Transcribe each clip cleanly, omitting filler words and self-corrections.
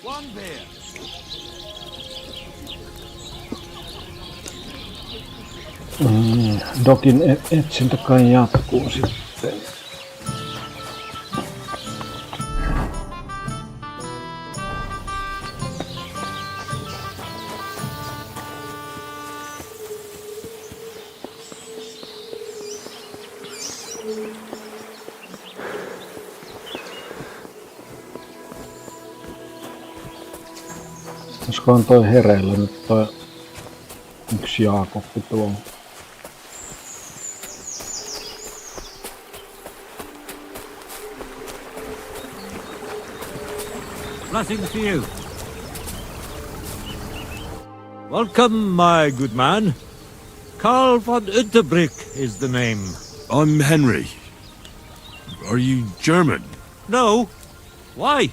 One beer. Dogin etsintä kai jatkuu sitten. Olisikohan toi hereillä nyt toi yksi Jaakoppi tuolla? Blessings to you. Welcome, my good man. Karl von Unterbrick is the name. I'm Henry. Are you German? No. Why?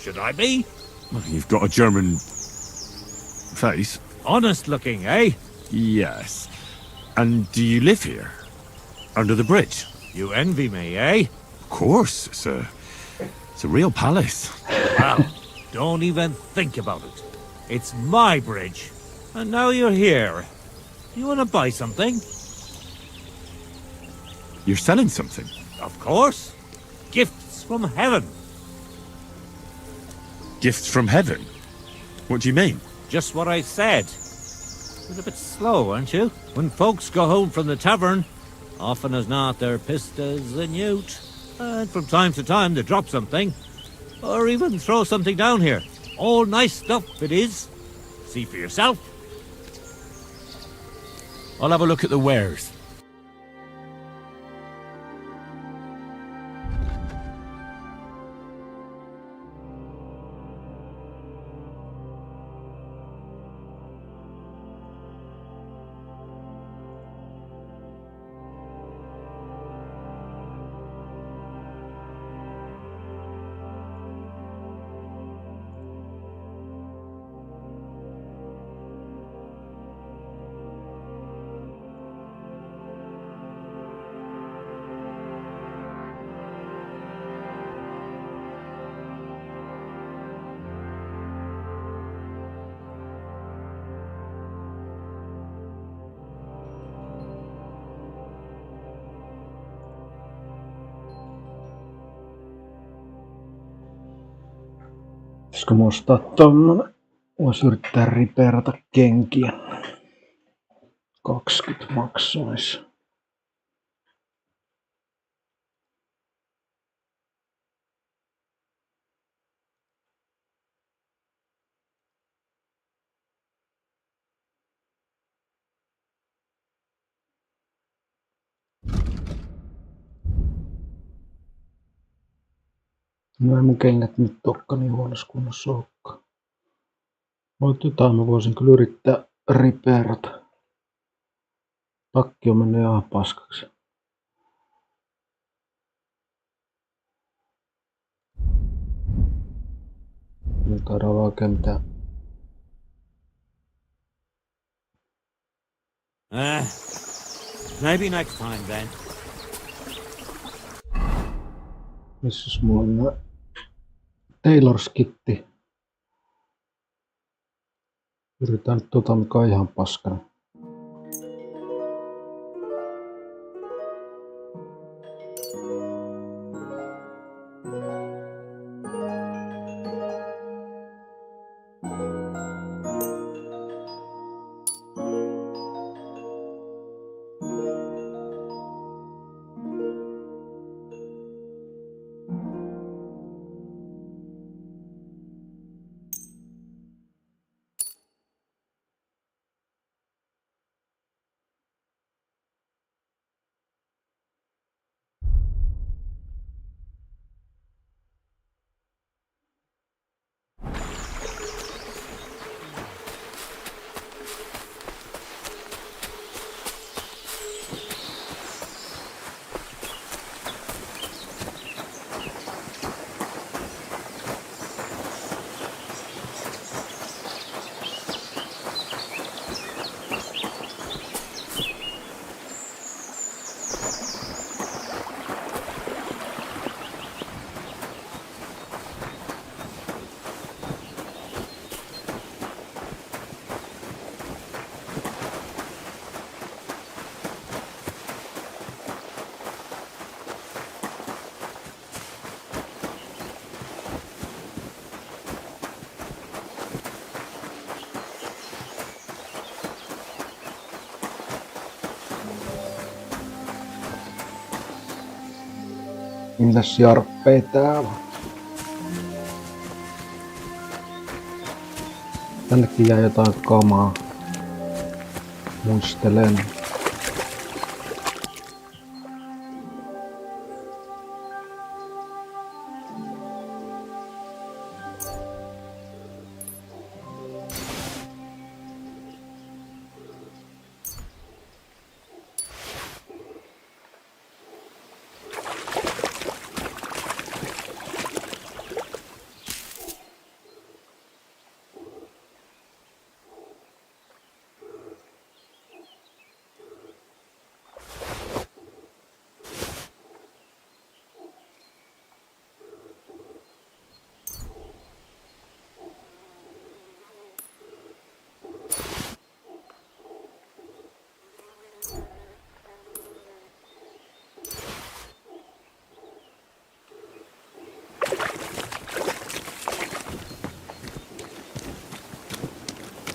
Should I be? Well, you've got a German face. Honest looking, eh? Yes. And do you live here? Under the bridge? You envy me, eh? Of course. It's a real palace. Well, don't even think about it. It's my bridge. And now you're here. You want to buy something? You're selling something? Of course. Gifts from heaven. Gifts from heaven? What do you mean? Just what I said. You're a bit slow, aren't you? When folks go home from the tavern, often as not they're pissed as a newt. And from time to time they drop something. Or even throw something down here. All nice stuff it is. See for yourself. I'll have a look at the wares. Pitäisikö mä ostaa tommonen? Vois yrittää ripeerata kenkiä. 20 maksaisi. No ei mun kengät nyt olekaan niin huonossa kunnossa olekaan. Mutta jotain mä voisin kyllä yrittää ripeerata. Takki on mennyt ihan paskaksi. Ei taida olla oikein mitään. Maybe next time then. Missäs mulla on nää Taylor's-kitti? Yritän nyt mikä on ihan paskana. Mitäs jarppei täällä? Tännekin jää jotain kamaa. Muistelen.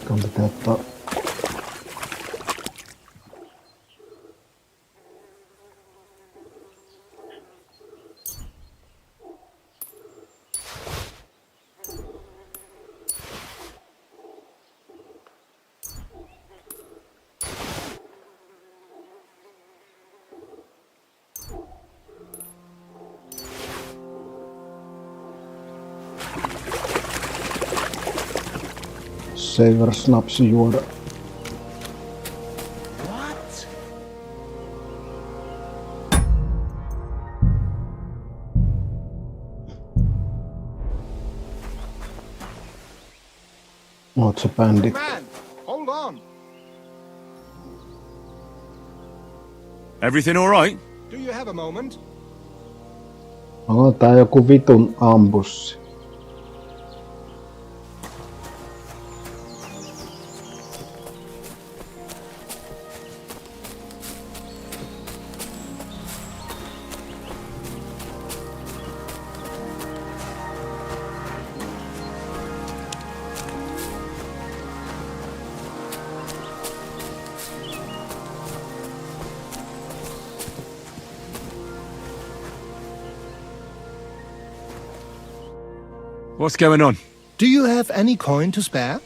Kanditaattaa. Saver snapsi juoda. What? Oot se bändit. Man, hold on. Everything all right? Do you have a moment? Onko tää joku vitun ambussi? What's going on? Do you have any coin to spare?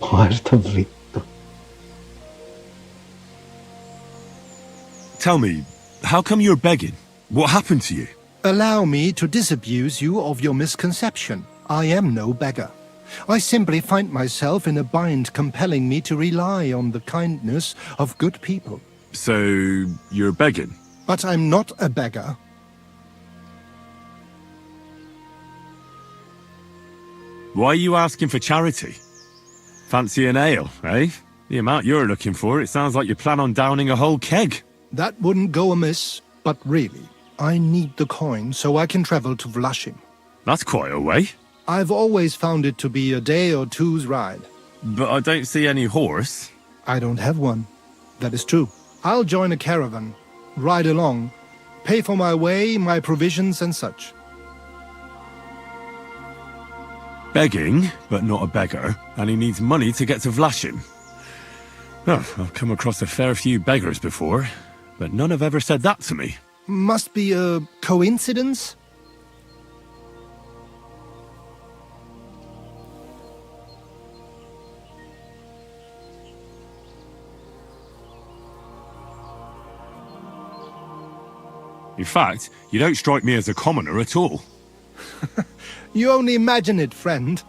Haista vittu. Tell me, how come you're begging? What happened to you? Allow me to disabuse you of your misconception. I am no beggar. I simply find myself in a bind compelling me to rely on the kindness of good people. So, you're begging? But I'm not a beggar. Why are you asking for charity? Fancy an ale, eh? The amount you're looking for, it sounds like you plan on downing a whole keg. That wouldn't go amiss, but really, I need the coin so I can travel to Vlashim. That's quite a way. I've always found it to be a day or two's ride. But I don't see any horse. I don't have one. That is true. I'll join a caravan, ride along, pay for my way, my provisions and such. Begging, but not a beggar, and he needs money to get to Vlashim. Oh, I've come across a fair few beggars before, but none have ever said that to me. Must be a coincidence? In fact, you don't strike me as a commoner at all. You only imagine it, friend.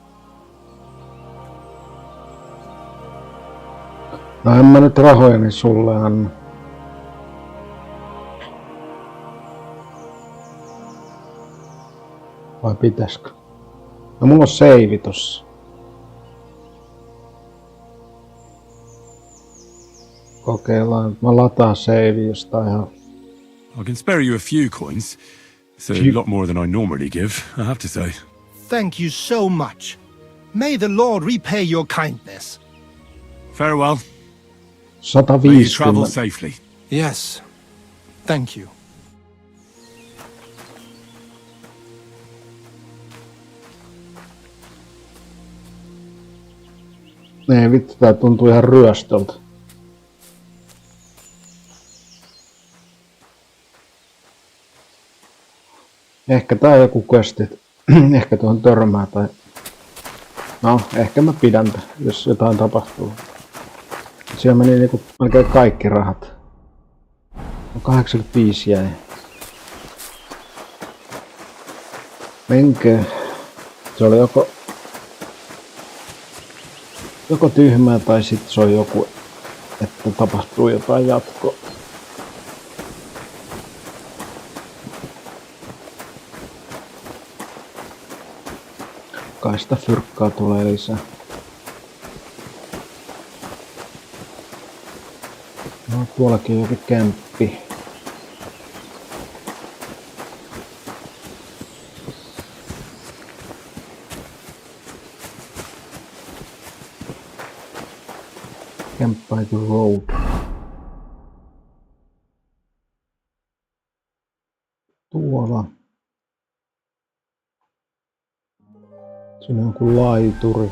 No en mä nyt rahojani sulle anna. Vai pitäisikö? No mulla on save tossa. Kokeillaan. Mä lataan save jostain ihan. I can spare you a few coins. It's a lot more than I normally give, I have to say. Thank you so much. May the Lord repay your kindness. Farewell. May you travel 150. safely. Yes. Thank you. Ei vittu, tää tuntuu ihan ryöstöltä. 'Cause Ehkä tää on joku quest, ehkä tuohon törmää tai... No, ehkä mä pidän tämän, jos jotain tapahtuu. Siellä meni niinku melkein kaikki rahat. 85 jäi. Menkö? Se oli joko tyhmää tai sitten se on joku, että tapahtuu jotain jatkoa. Kai sitä fyrkkaa tulee lisää. No tuollakin on joku kämppi. Camp by the road. Tuolla. Siinä on joku laituri.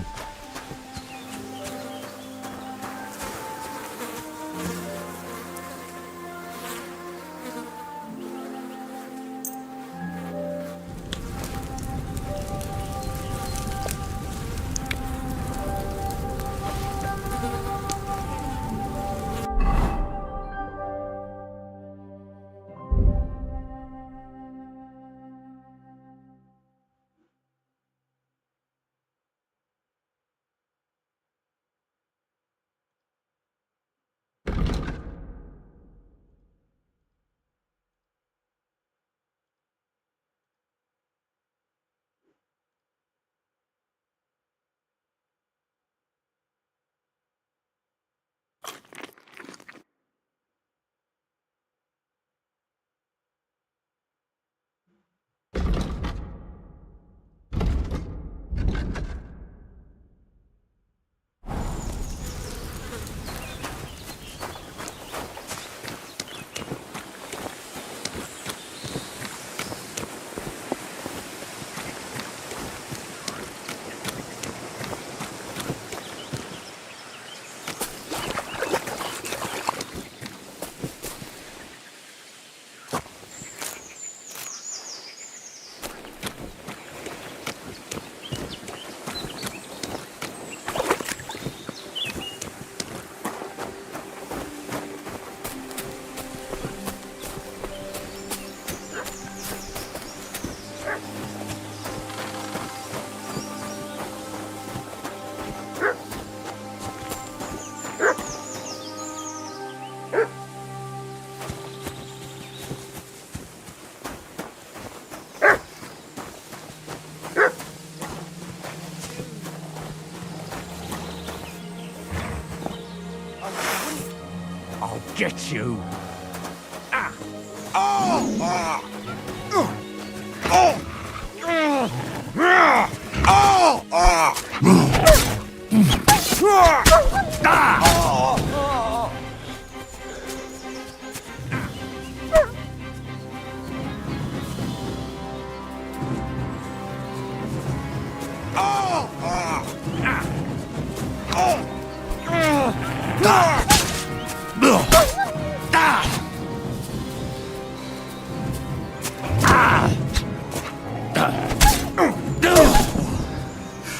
Get you!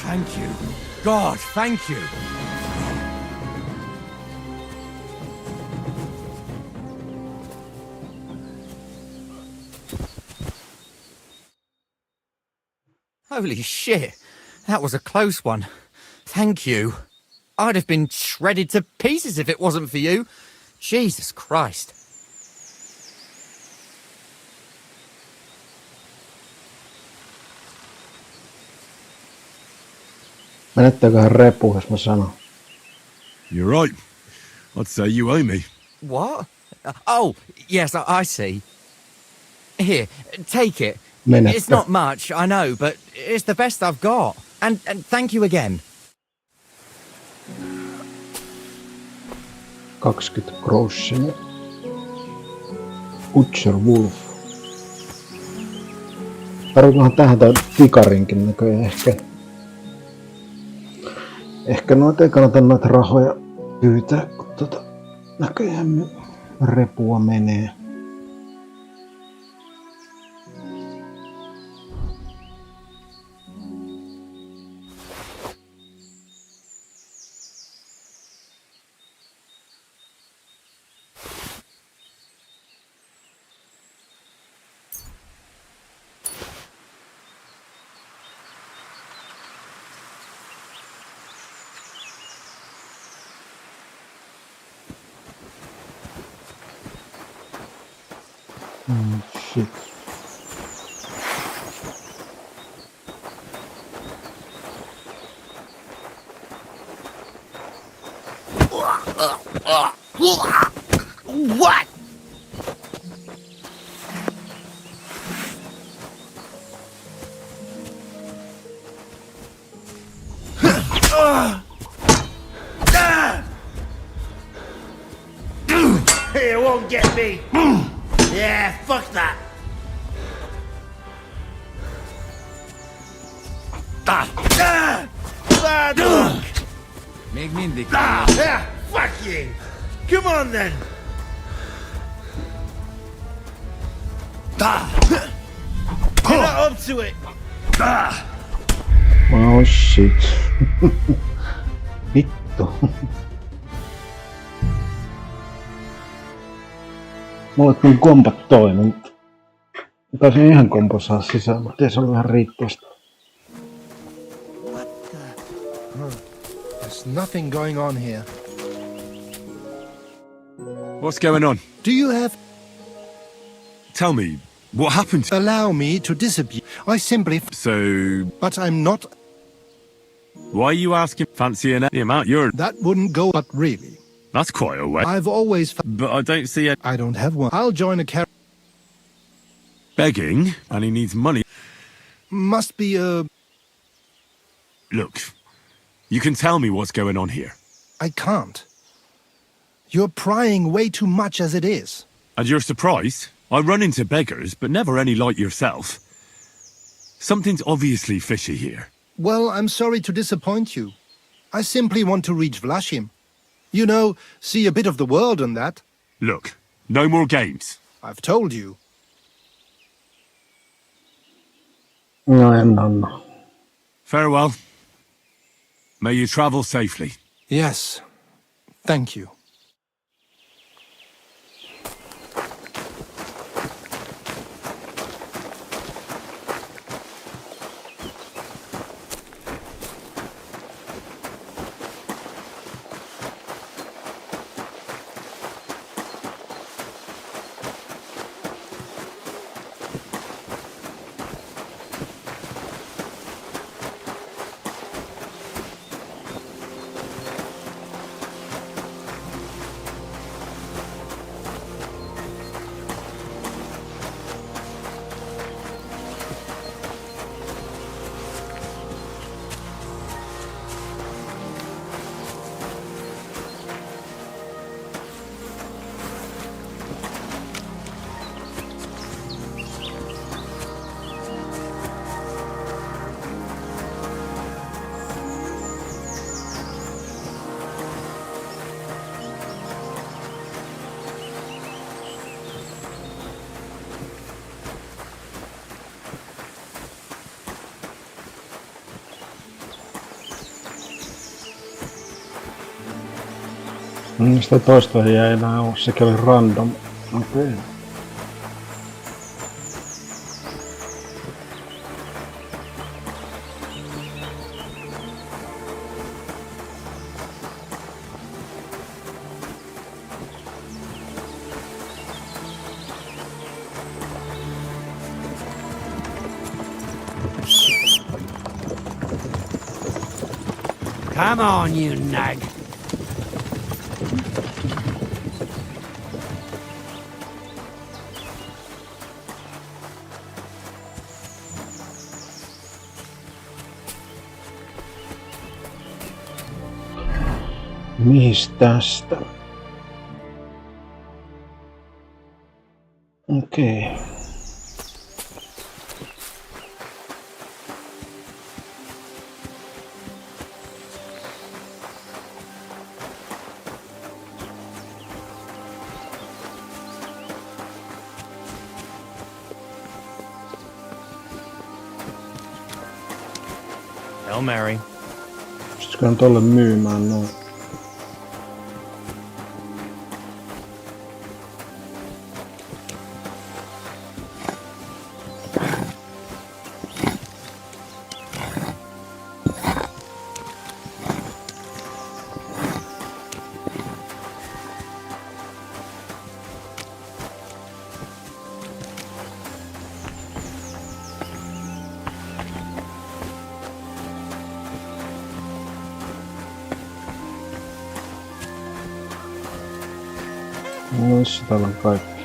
Thank you. God, thank you. Holy shit, that was a close one. Thank you. I'd have been shredded to pieces if it wasn't for you. Jesus Christ. Menettääköhän repu, jos mä sanon. You're right. I'd say you owe me. What? Oh, yes, I see. Here, take it. Menettä. It's not much, I know, but it's the best I've got. And thank you again. 20 groschen. Butcher Wolf. Tarvitaanhan tähän tää tikarinkin näköjään ehkä. Ehkä noita ei kannata noita rahoja pyytää, kun näköjään repua menee. Shit. What? It won't get me. Yeah, fuck that. Bad luck. Yeah, fuck you. Come on then. You're not up to it. Oh shit. Vittu. Mulle tuli kompat toinen, mutta taisin ihan kompo saa sisään, mutta ei se ollut ihan riittävästi. There's nothing going on here. What's going on? Do you have... Tell me, what happened? Allow me to disabuse. I simply... So, But I'm not... why are you asking? Fancying the amount you're... That wouldn't go... But really, That's quite a way. I've always... But I don't see it I don't have one. I'll join a car... begging, and he needs money. Must be a... Look, you can tell me what's going on here. I can't. You're prying way too much as it is. And you're surprised? I run into beggars, but never any like yourself. Something's obviously fishy here. Well, I'm sorry to disappoint you. I simply want to reach Vlashim. You know, see a bit of the world and that. Look, no more games. I've told you. No en anna. Farewell. May you travel safely. Yes. Thank you. Sitä toista ei enää ole, sekin oli random. Okei. Come on, you nag. Mihis tästä? Okei. Hail Mary. Pystyisikö tolle myymään noin? Noissa täällä on kaikki.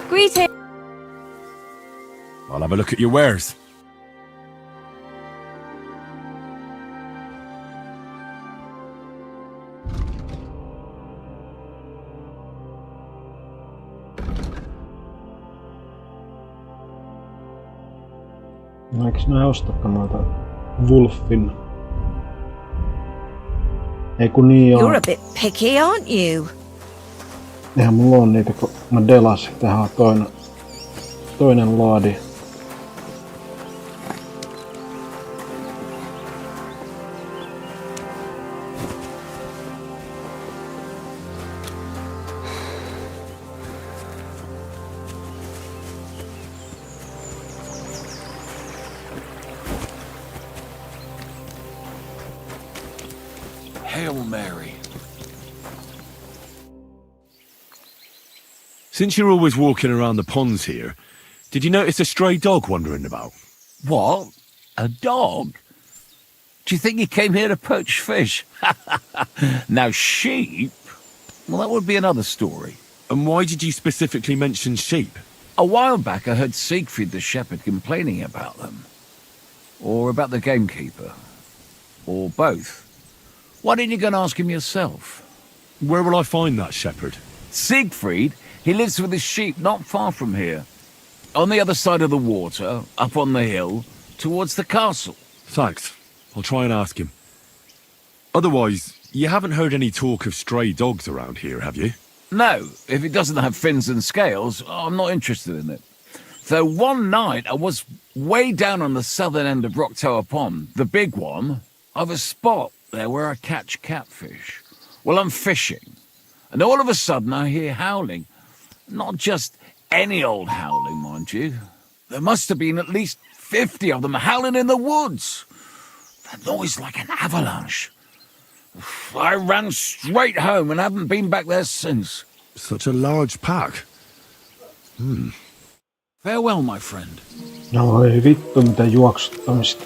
Greeting. I'll have a look at your wares. Eiks nää ostakaan noita Wolfin? Ei kun niin You're on. a bit picky, aren't you? Eihän mulla on niitä, kun mä delasin. Tähän on toinen laadi. Hail Mary. Since you're always walking around the ponds here, did you notice a stray dog wandering about? What? A dog? Do you think he came here to poach fish? Now sheep? Well, that would be another story. And why did you specifically mention sheep? A while back I heard Siegfried the shepherd complaining about them. Or about the gamekeeper. Or both. Why didn't you go and ask him yourself? Where will I find that shepherd? Siegfried? He lives with his sheep not far from here. On the other side of the water, up on the hill, towards the castle. Thanks. I'll try and ask him. Otherwise, you haven't heard any talk of stray dogs around here, have you? No, if it doesn't have fins and scales, I'm not interested in it. Though one night I was way down on the southern end of Rock Tower Pond, the big one, I've a spot there where I catch catfish. Well, I'm fishing, and all of a sudden I hear howling. Not just any old howling, mind you. There must have been at least 50 of them howling in the woods. That noise like an avalanche. I ran straight home and haven't been back there since. Such a large pack. Farewell, my friend. No ei vittu, mitä juoksuttamista.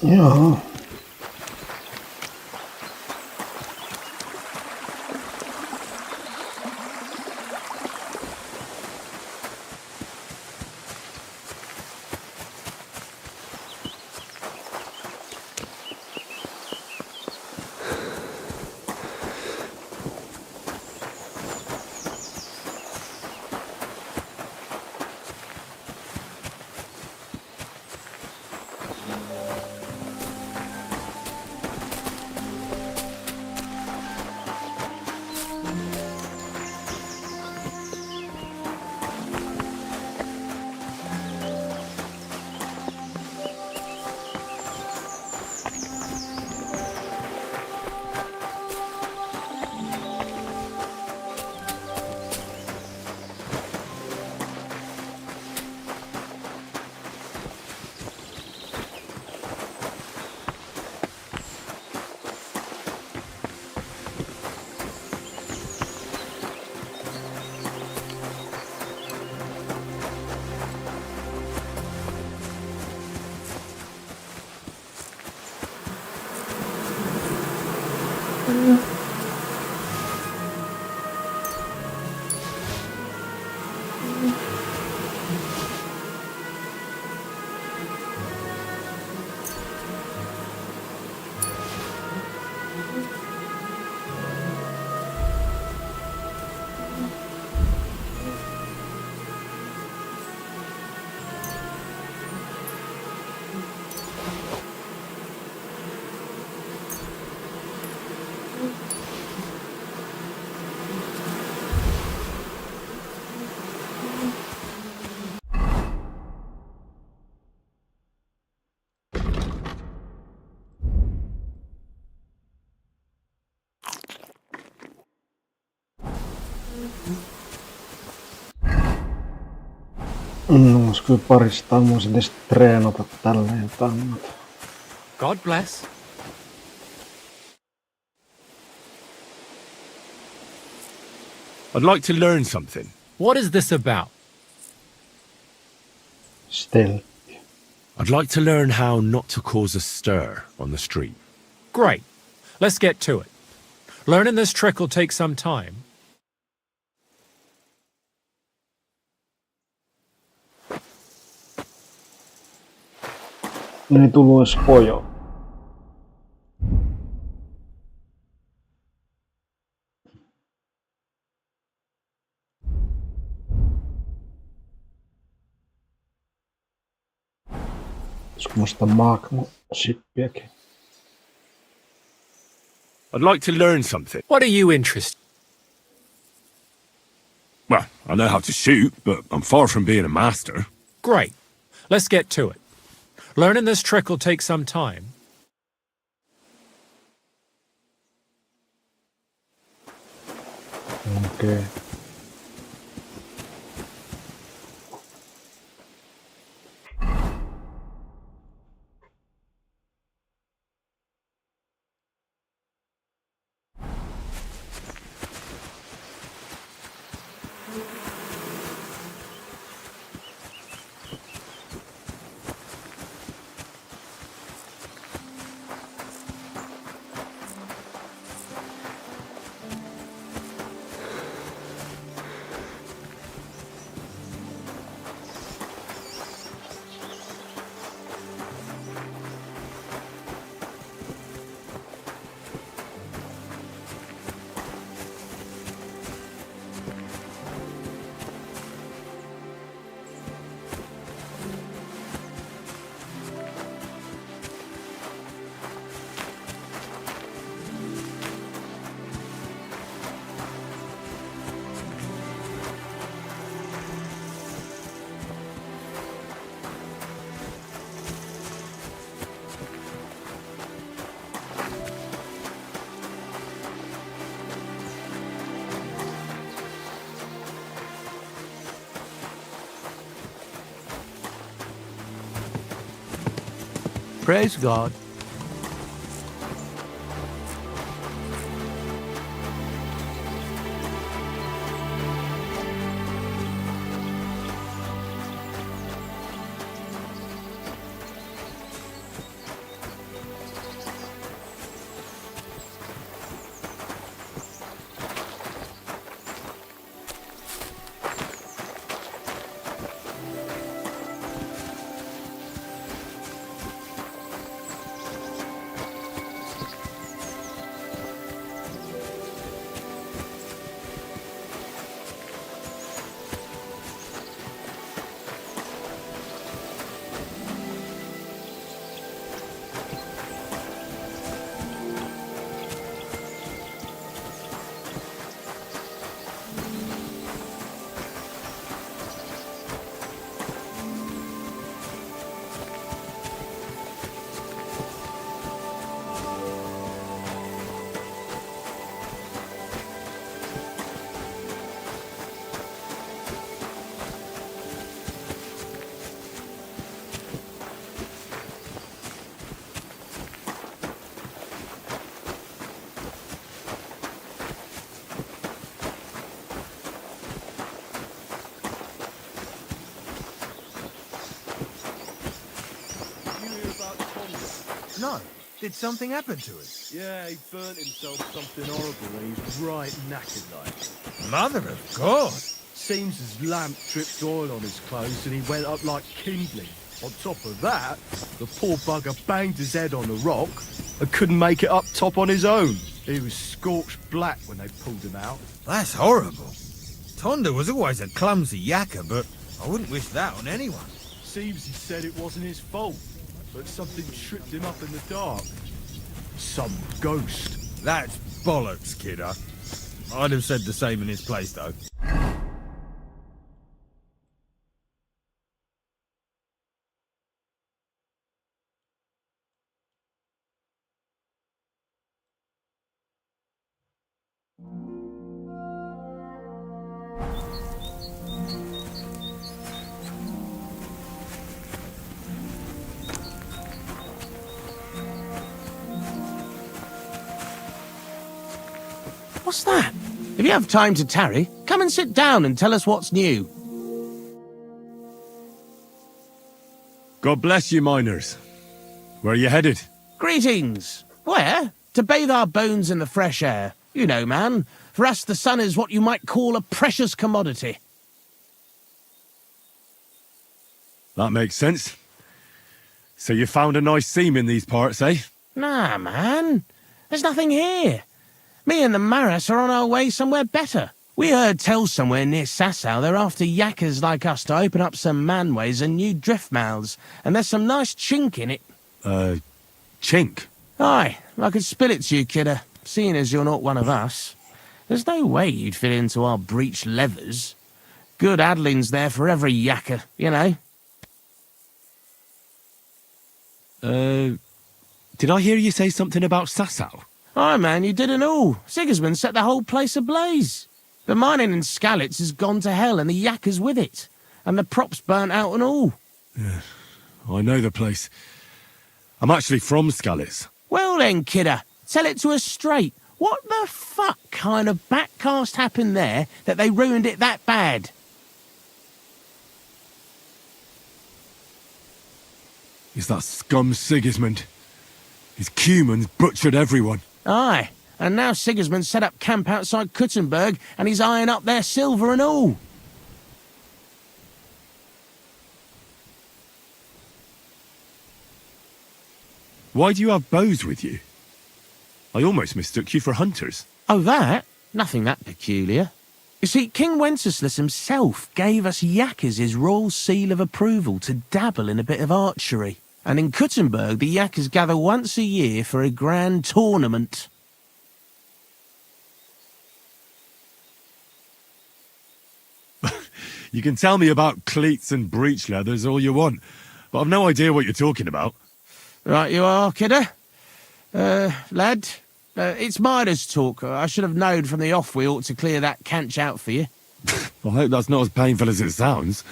Joo. No, olisi kyllä parista voisin edes treenata tälleen tangot. God bless. I'd like to learn something. What is this about? Stealth. I'd like to learn how not to cause a stir on the street. Great. Let's get to it. Learning this trick will take some time. Ei tullut edes pojo. Olisiko musta magma-shippiäkin? I'd like to learn something. What are you interested? Well, I know how to shoot, but I'm far from being a master. Great. Let's get to it. Learning this trick will take some time. Okei. Praise God. No. Did something happen to him? Yeah, he burnt himself something horrible and he's right knackered like. Mother of God. Seems his lamp dripped oil on his clothes and he went up like kindling. On top of that, the poor bugger banged his head on a rock and couldn't make it up top on his own. He was scorched black when they pulled him out. That's horrible. Tonda was always a clumsy yakker, but I wouldn't wish that on anyone. Seems he said it wasn't his fault, but something tripped him up in the dark. Some ghost. That's bollocks, kidder. I'd have said the same in his place, though. What's that? If you have time to tarry, come and sit down and tell us what's new. God bless you, miners. Where are you headed? Greetings. Where? To bathe our bones in the fresh air. You know, man, for us the sun is what you might call a precious commodity. That makes sense. So you found a nice seam in these parts, eh? Nah, man. There's nothing here. Me and the Maras are on our way somewhere better. We heard tell somewhere near Sasau they're after yakkers like us to open up some manways and new drift mouths, and there's some nice chink in it. Chink? Aye, I could spill it to you, kidder, seeing as you're not one of us. There's no way you'd fit into our breech leathers. Good addling's there for every yakker, you know. Did I hear you say something about Sasau? Aye, man, you didn't all. Sigismund set the whole place ablaze. The mining in Skalitz has gone to hell and the yakkers with it. And the props burnt out and all. Yeah, I know the place. I'm actually from Skalitz. Well then, kidder, tell it to us straight. What the fuck kind of backcast happened there that they ruined it that bad? Is that scum Sigismund? His Cumans butchered everyone. Aye, and now Sigismund set up camp outside Kuttenberg and he's eyeing up their silver and all. Why do you have bows with you? I almost mistook you for hunters. Oh, that? Nothing that peculiar. You see, King Wenceslas himself gave us yakkers his royal seal of approval to dabble in a bit of archery. And in Kuttenberg, the yakkers gather once a year for a grand tournament. You can tell me about cleats and breech leathers all you want, but I've no idea what you're talking about. Right you are, kidder. Lad, it's miners' talk. I should have known from the off we ought to clear that canch out for you. I hope that's not as painful as it sounds.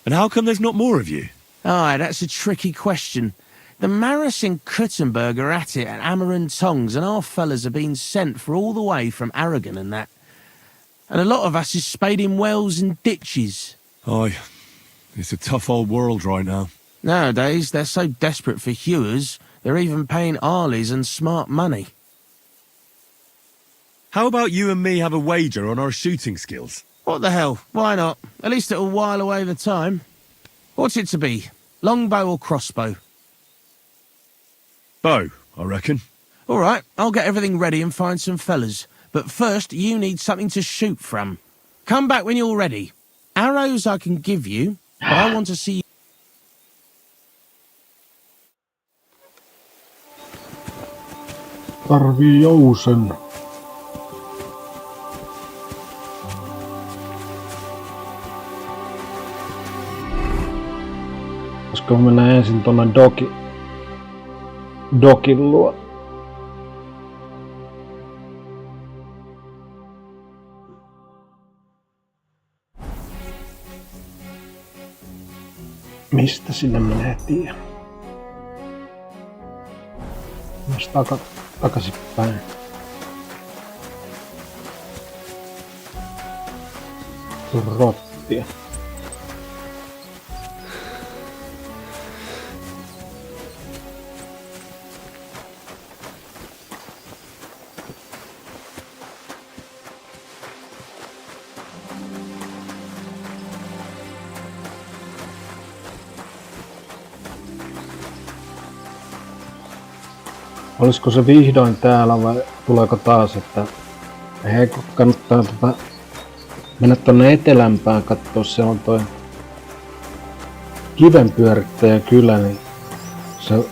And how come there's not more of you? Aye, that's a tricky question. The Maris in Kuttenberg are at it at Hammer and Tongs, and our fellas are being sent for all the way from Aragon and that. And a lot of us is spading wells and ditches. Aye, it's a tough old world right now. Nowadays, they're so desperate for hewers, they're even paying Arleys and smart money. How about you and me have a wager on our shooting skills? What the hell? Why not? At least it'll while away the time. What's it to be? Longbow or crossbow? Bow, I reckon. All right, I'll get everything ready and find some fellas. But first, you need something to shoot from. Come back when you're ready. Arrows I can give you, but I want to see... Tarvii jousen. Koska mennään ensin tonne Dogin luo. Mistä sinne menee tie? Myös takaisin päin. Rottia. Olisiko se vihdoin täällä vai tuleeko taas, että hei, kannattaa mennä tonne etelämpään katsoa, siellä on toi kivenpyörittäjä kylä, niin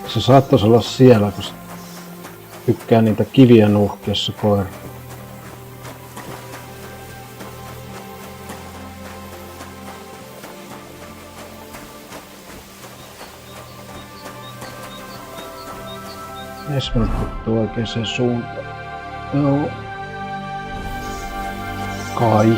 se saattaisi olla siellä, kun tykkää niitä kiviä nuuhkiessa koira. Esmelt kattuu oikeeseen suuntaan. Joo. Kai.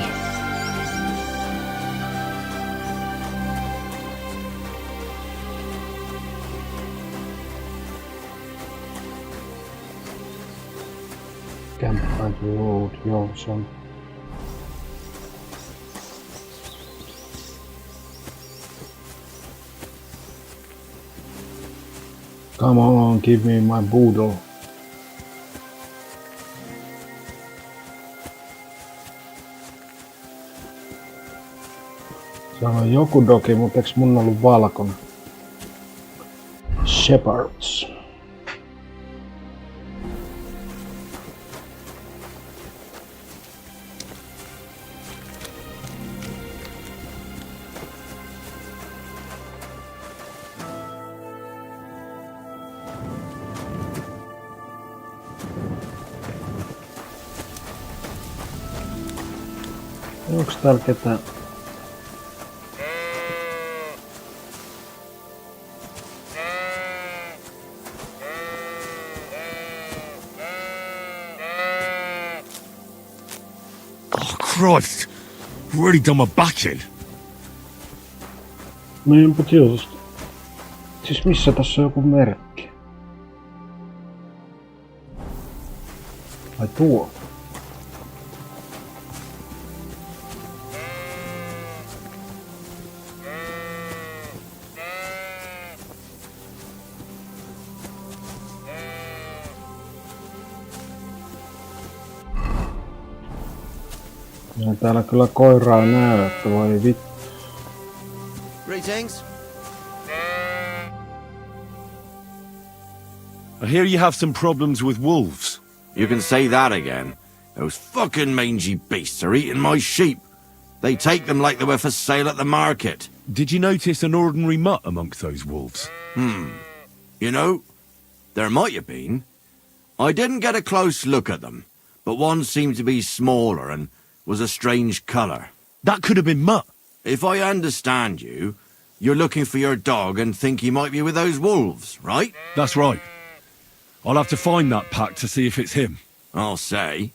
Kämpään Road, joo, se on. Come on, give me my boodle. Siellä on joku dogi, mutta eiks mun ollut valkoinen? Shepherds. Onks täällä ketään? Oh, Christ! Really done my back in. Niinpä tietysti. Siis missä tässä on joku merkki? Ai tuo? Ja täällä kyllä koiraa näy, että voi vittu. Greetings. I hear you have some problems with wolves. You can say that again. Those fucking mangy beasts are eating my sheep. They take them like they were for sale at the market. Did you notice an ordinary mutt amongst those wolves? You know, there might have been. I didn't get a close look at them, but one seemed to be smaller and was a strange colour. That could have been Mutt. If I understand you, you're looking for your dog and think he might be with those wolves, right? That's right. I'll have to find that pack to see if it's him. I'll say,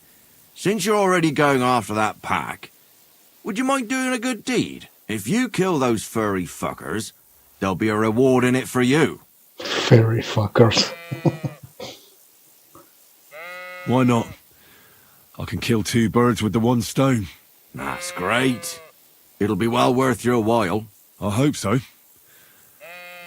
since you're already going after that pack, would you mind doing a good deed? If you kill those furry fuckers, there'll be a reward in it for you. Furry fuckers. Why not? I can kill two birds with the one stone. That's great. It'll be well worth your while. I hope so.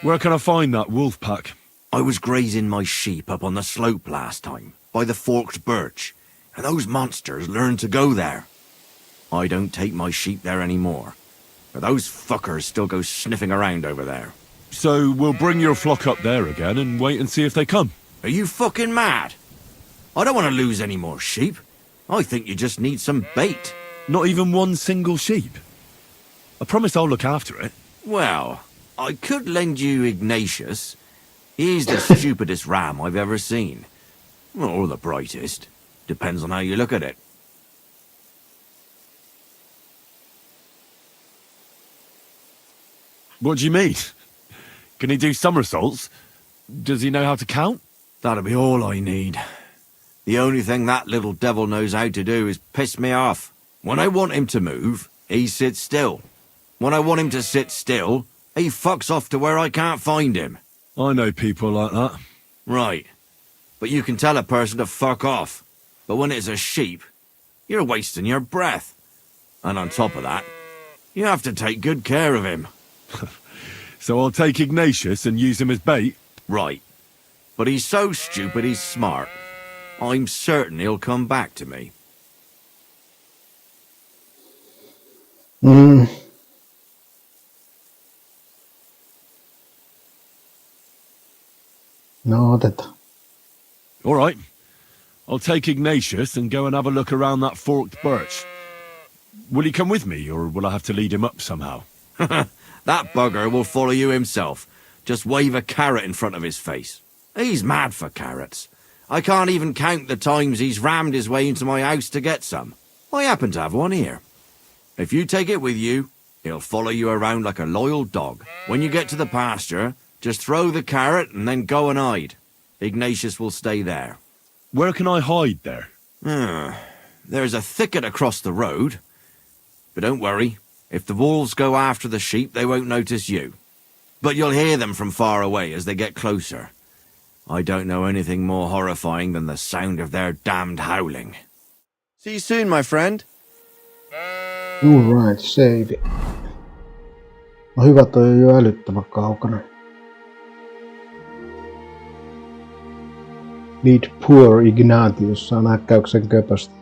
Where can I find that wolf pack? I was grazing my sheep up on the slope last time, by the forked birch, and those monsters learned to go there. I don't take my sheep there anymore, but those fuckers still go sniffing around over there. So we'll bring your flock up there again and wait and see if they come. Are you fucking mad? I don't want to lose any more sheep. I think you just need some bait. Not even one single sheep. I promise I'll look after it. Well, I could lend you Ignatius. He's the stupidest ram I've ever seen. Or the brightest. Depends on how you look at it. What do you mean? Can he do somersaults? Does he know how to count? That'll be all I need. The only thing that little devil knows how to do is piss me off. When I want him to move, he sits still. When I want him to sit still, he fucks off to where I can't find him. I know people like that. Right. But you can tell a person to fuck off. But when it's a sheep, you're wasting your breath. And on top of that, you have to take good care of him. So I'll take Ignatius and use him as bait? Right. But he's so stupid he's smart. I'm certain he'll come back to me. No otetaan. All right. I'll take Ignatius and go and have a look around that forked birch. Will he come with me, or will I have to lead him up somehow? That bugger will follow you himself. Just wave a carrot in front of his face. He's mad for carrots. I can't even count the times he's rammed his way into my house to get some. I happen to have one here. If you take it with you, he'll follow you around like a loyal dog. When you get to the pasture, just throw the carrot and then go and hide. Ignatius will stay there. Where can I hide there? There's a thicket across the road. But don't worry, if the wolves go after the sheep, they won't notice you. But you'll hear them from far away as they get closer. I don't know anything more horrifying than the sound of their damned howling. See you soon, my friend. Alright, save. No hyvä, toi on jo älyttömän kaukana. Need poor Ignatius, saa näkkäyksen köpöstä.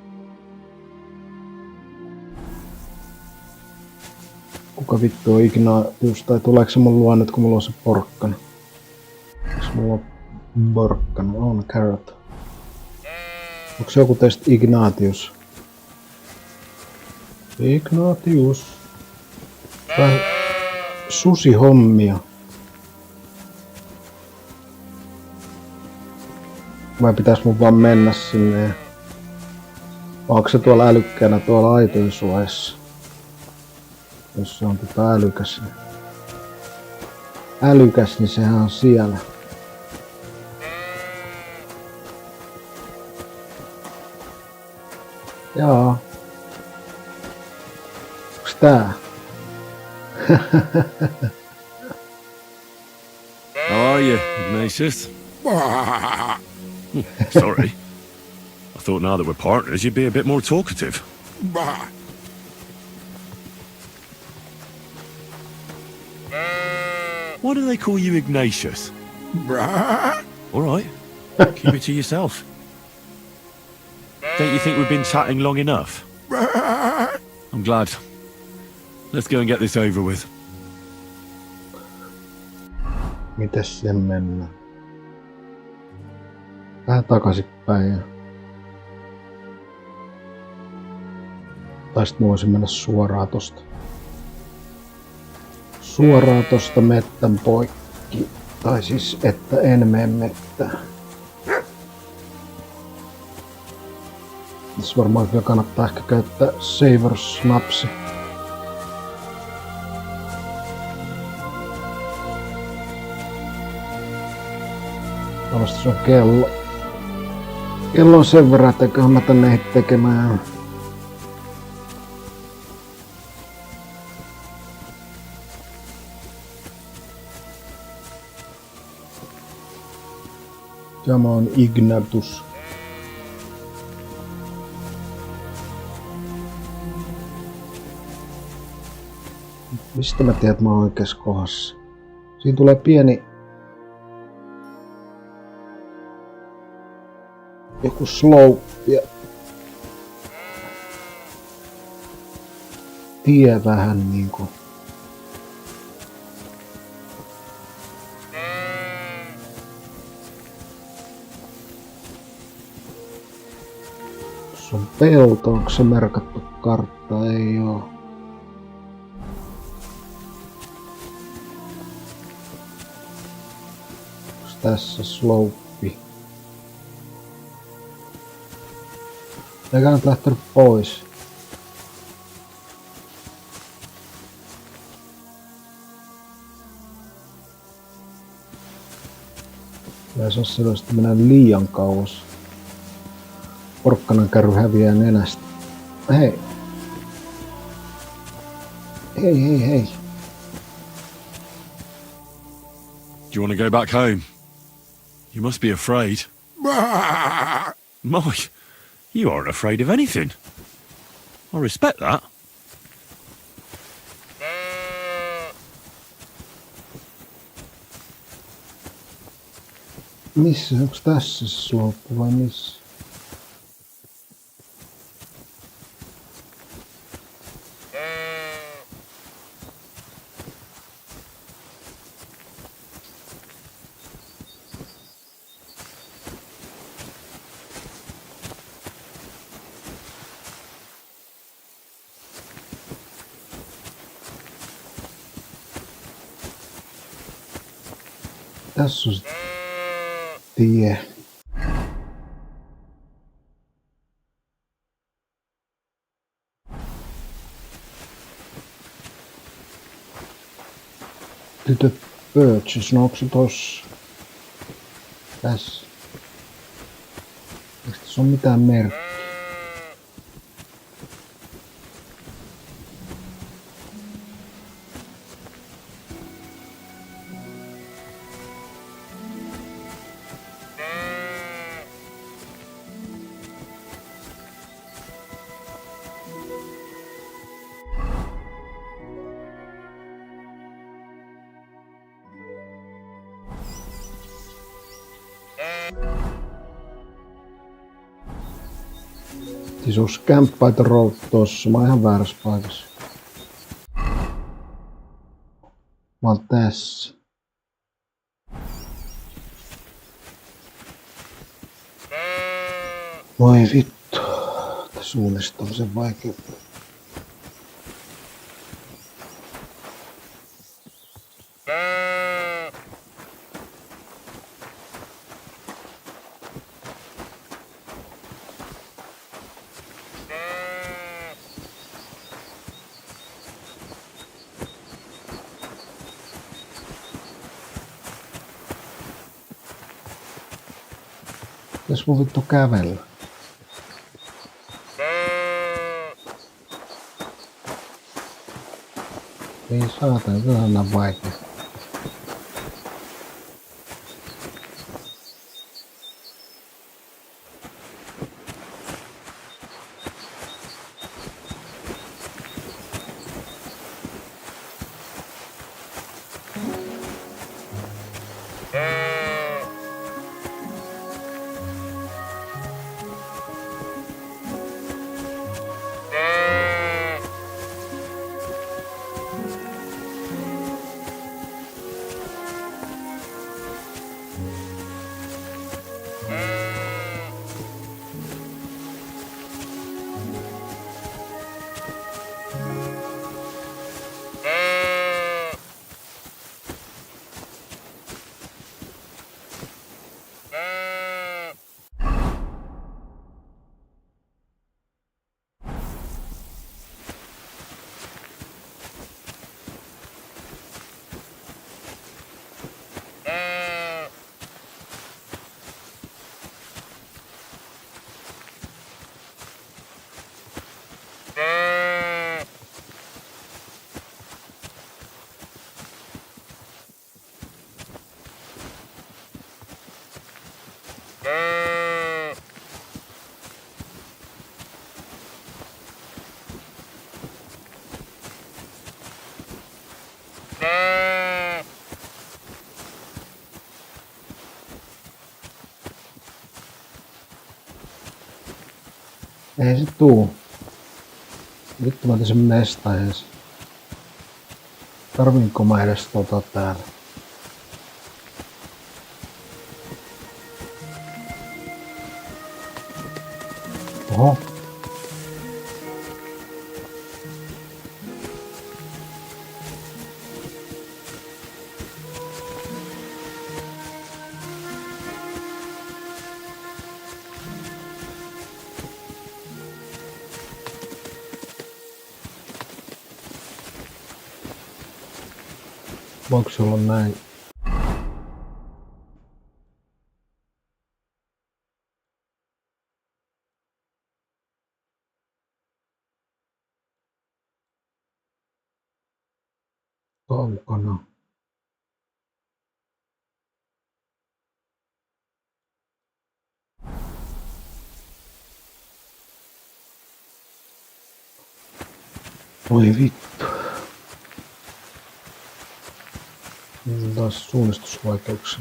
Kuka vittu on Ignatius, tai tuleeko se mun luo nyt, kun mulla on se porkkana? Onks mulla on porkkana? On carrot. Onks joku teistä Ignatius? Ignatius. Vähän susihommia. Vai pitäis mun vaan mennä sinne ja... Onko se tuolla älykkäänä tuolla aitojen suojassa? Jos se on älykäs. Älykäs, niin sehän on siellä. Jaa. Onks tää? How are you, Ignatius? Sorry. I thought now that we're partners, you'd be a bit more talkative. Why do they call you Ignatius? All right. Keep it to yourself. Don't you think we've been chatting long enough? I'm glad. Let's go and get this over with. Mites sen mennään? Vähän takaisinpäin ja... Tai sit mä voisin mennä suoraan tosta. Suoraan tosta mettän poikki. Tai siis, että en mene mettään. Tässä varmaan kyllä kannattaa ehkä käyttää Saver Snapsi. Tällaista se on kello. Kello on sen verran, että eiköhän mä tänne ehdi tekemään. Tämä on Ignatus. Mistä mä tiedän, että mä oon oikeassa kohdassa? Siinä tulee pieni... Joku slope ja... Tie vähän niinku... Se on pelto, onko se merkattu kartta? Ei oo. Onks tässä slope? Eikä nyt lähtenyt pois. Ja se on sellaista, että mennään liian kauas. Porkkanan kärry häviää nenästä. Hei. Hei. Do you want to go back home? You must be afraid. My, you aren't afraid of anything. I respect that. Missä? Onks tässä se slope vai missä? Tässä on se tie. Tytöt purchase, no onko se tossa? Tässä. Eikö tässä ole mitään merkkiä? Jesus Camp by the Road tossa. Mä oon ihan väärässä paikassa. Mä oon tässä. Voi vittu. Suunnistamisen vaikeutta. Pitäis mun vittu kävellä. Ei saatana, tämähän on vaikea. Ei se tuu. Vittu mä sen mesta ees. Tarviinko mä edes täällä? Oho. Voiko se olla näin? Kaukana. Voi vittu. Nyt on taas suunnistusvaikeuksia.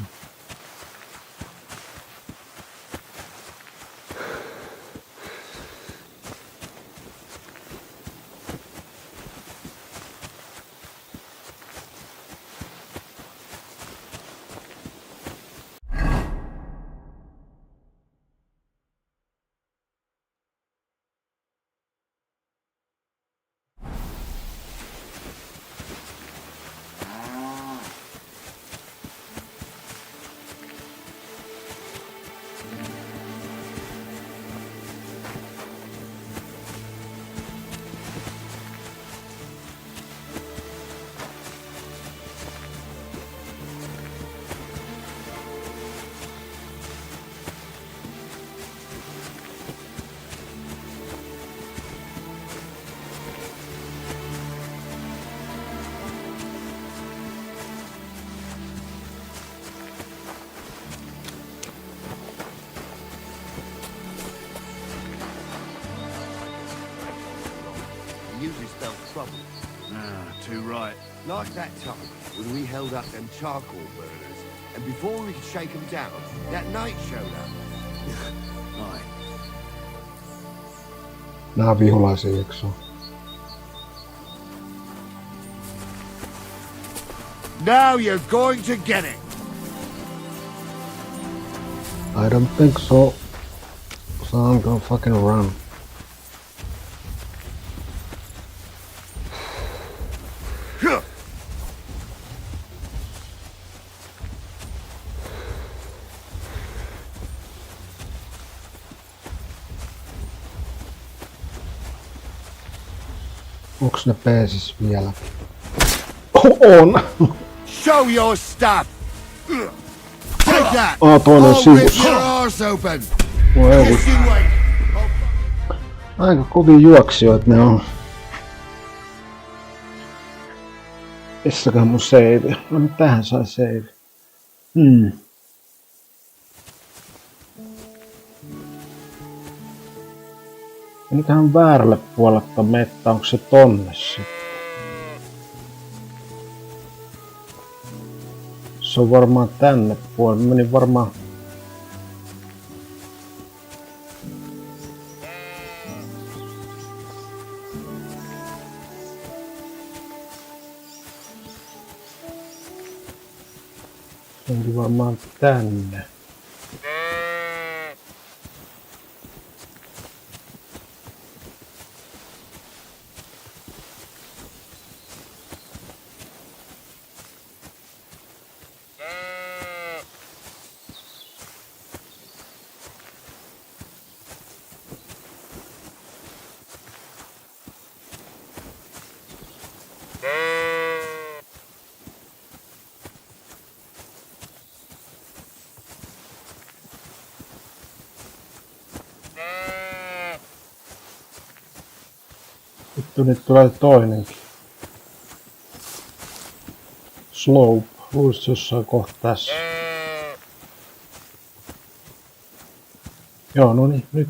Usually spells trouble. Ah, too right. Like that time when we held up them charcoal burners, and before we could shake them down, that knight showed up. Aye. Nää on vihulaisia, eikö se? Now you're going to get it. I don't think so. So I'm gonna fucking run. Onks ne peesis vielä? On! Show your stuff. Take that. Toinen I'll sivu. rip your arse open. Voi Yes, you wait. aika kovia juoksijoita ne on. Missäköhän mun save? No nyt tähän sai save. Meniköhän väärälle puolelle mettä, onko se tonne sitten? Se on varmaan tänne puolelle. Menin varmaan... Se onkin varmaan tänne. Vittu, nyt tulee toinenkin. Slope. Luulis jossain kohta tässä. Joo, no niin, nyt.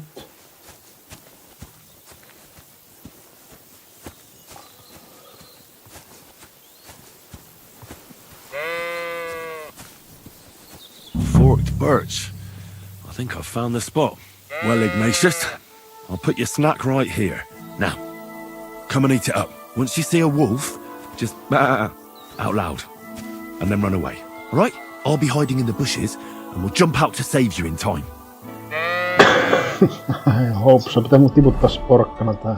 Forked birch. I think I've found the spot. Well, Ignatius, I'll put your snack right here. Now, come and eat it up. Once you see a wolf, just out loud, and then run away. All right? I'll be hiding in the bushes, and we'll jump out to save you in time. I hope so. Pitää mun tiputtaa se porkkana tää.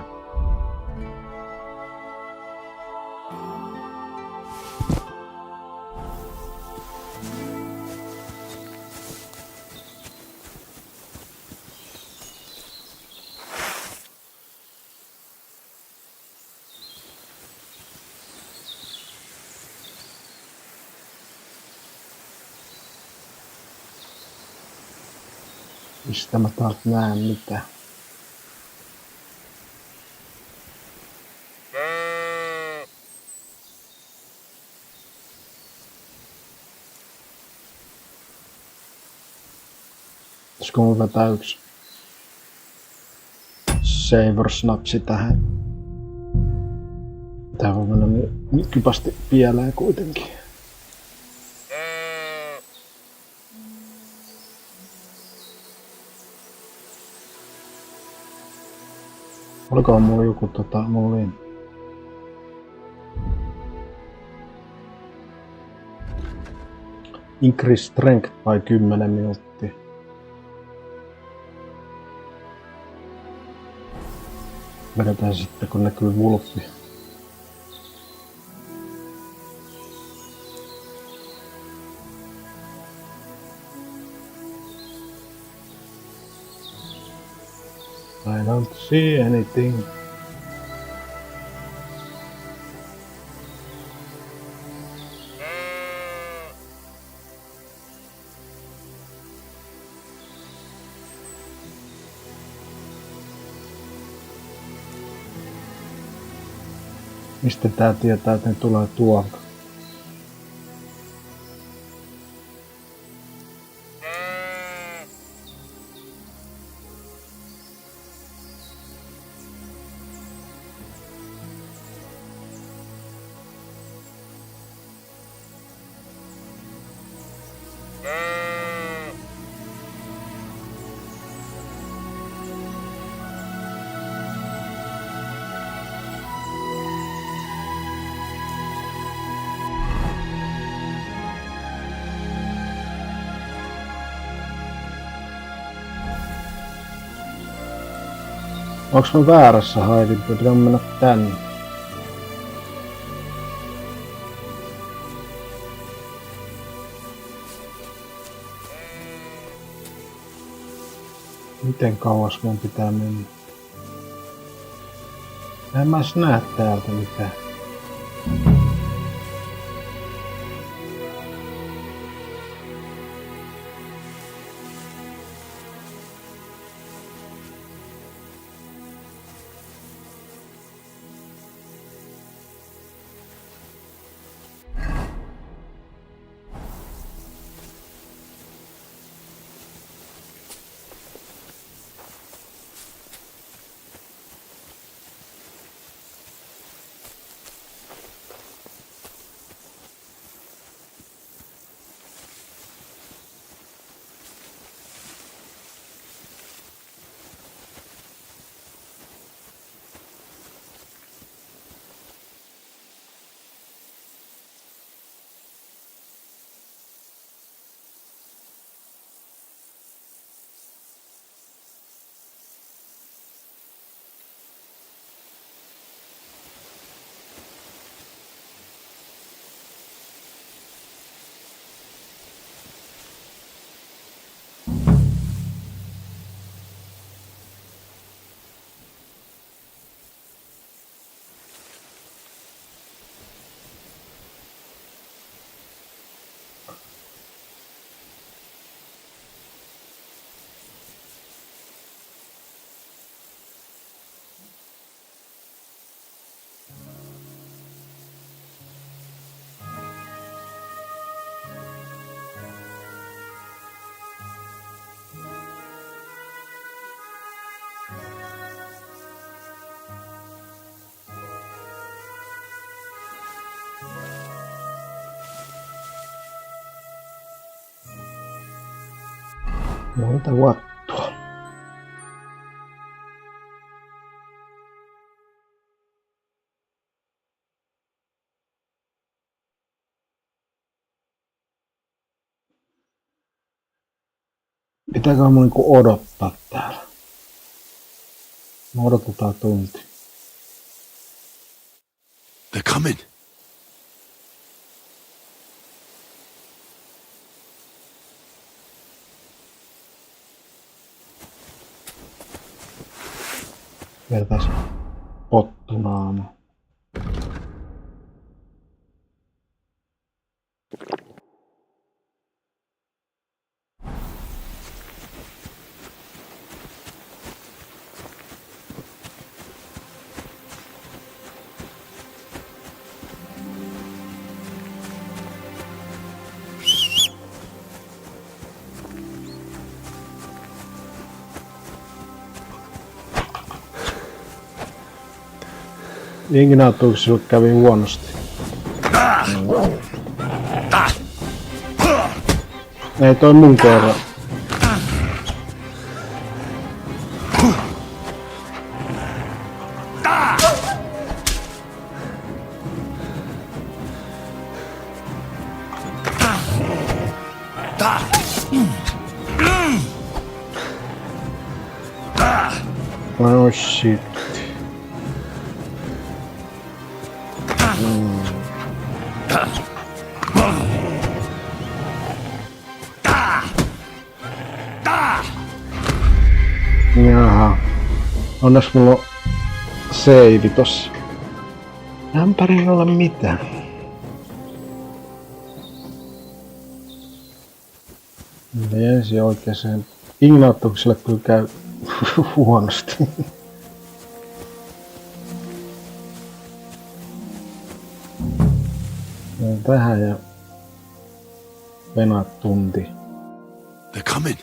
Mistä mä taas näen mitä? Pitäisikö mun vetää yksi saver snapsi tähän? Tää voi mennä niin kypästi pieleen kuitenkin. Olikohan mulla joku mulla oli... Increase strength by 10 minuuttia. Vedetään sitten kun näkyy vulfi. I don't see anything. Mistä tää tietää, että ne tulee tuolta? Onks mä väärässä haivin? Pitää mennä tänne. Miten kauas mun pitää mennä? En mä näe täältä mitään. Monta wattua. Pitääkö mun niinku odottaa täällä? Me odotetaan tunti. They're coming. Vertais pottunaama. Ignaatuuko sinulle kävi huonosti? Ei toi mun koira. Oh shit. Jaha. Onnes mulla on seivi tossa. Ämpärin olla mitään. Ensin oikeeseen Ignaatukselle kyllä käy huonosti. Tähän ja venaat tunti. They're coming.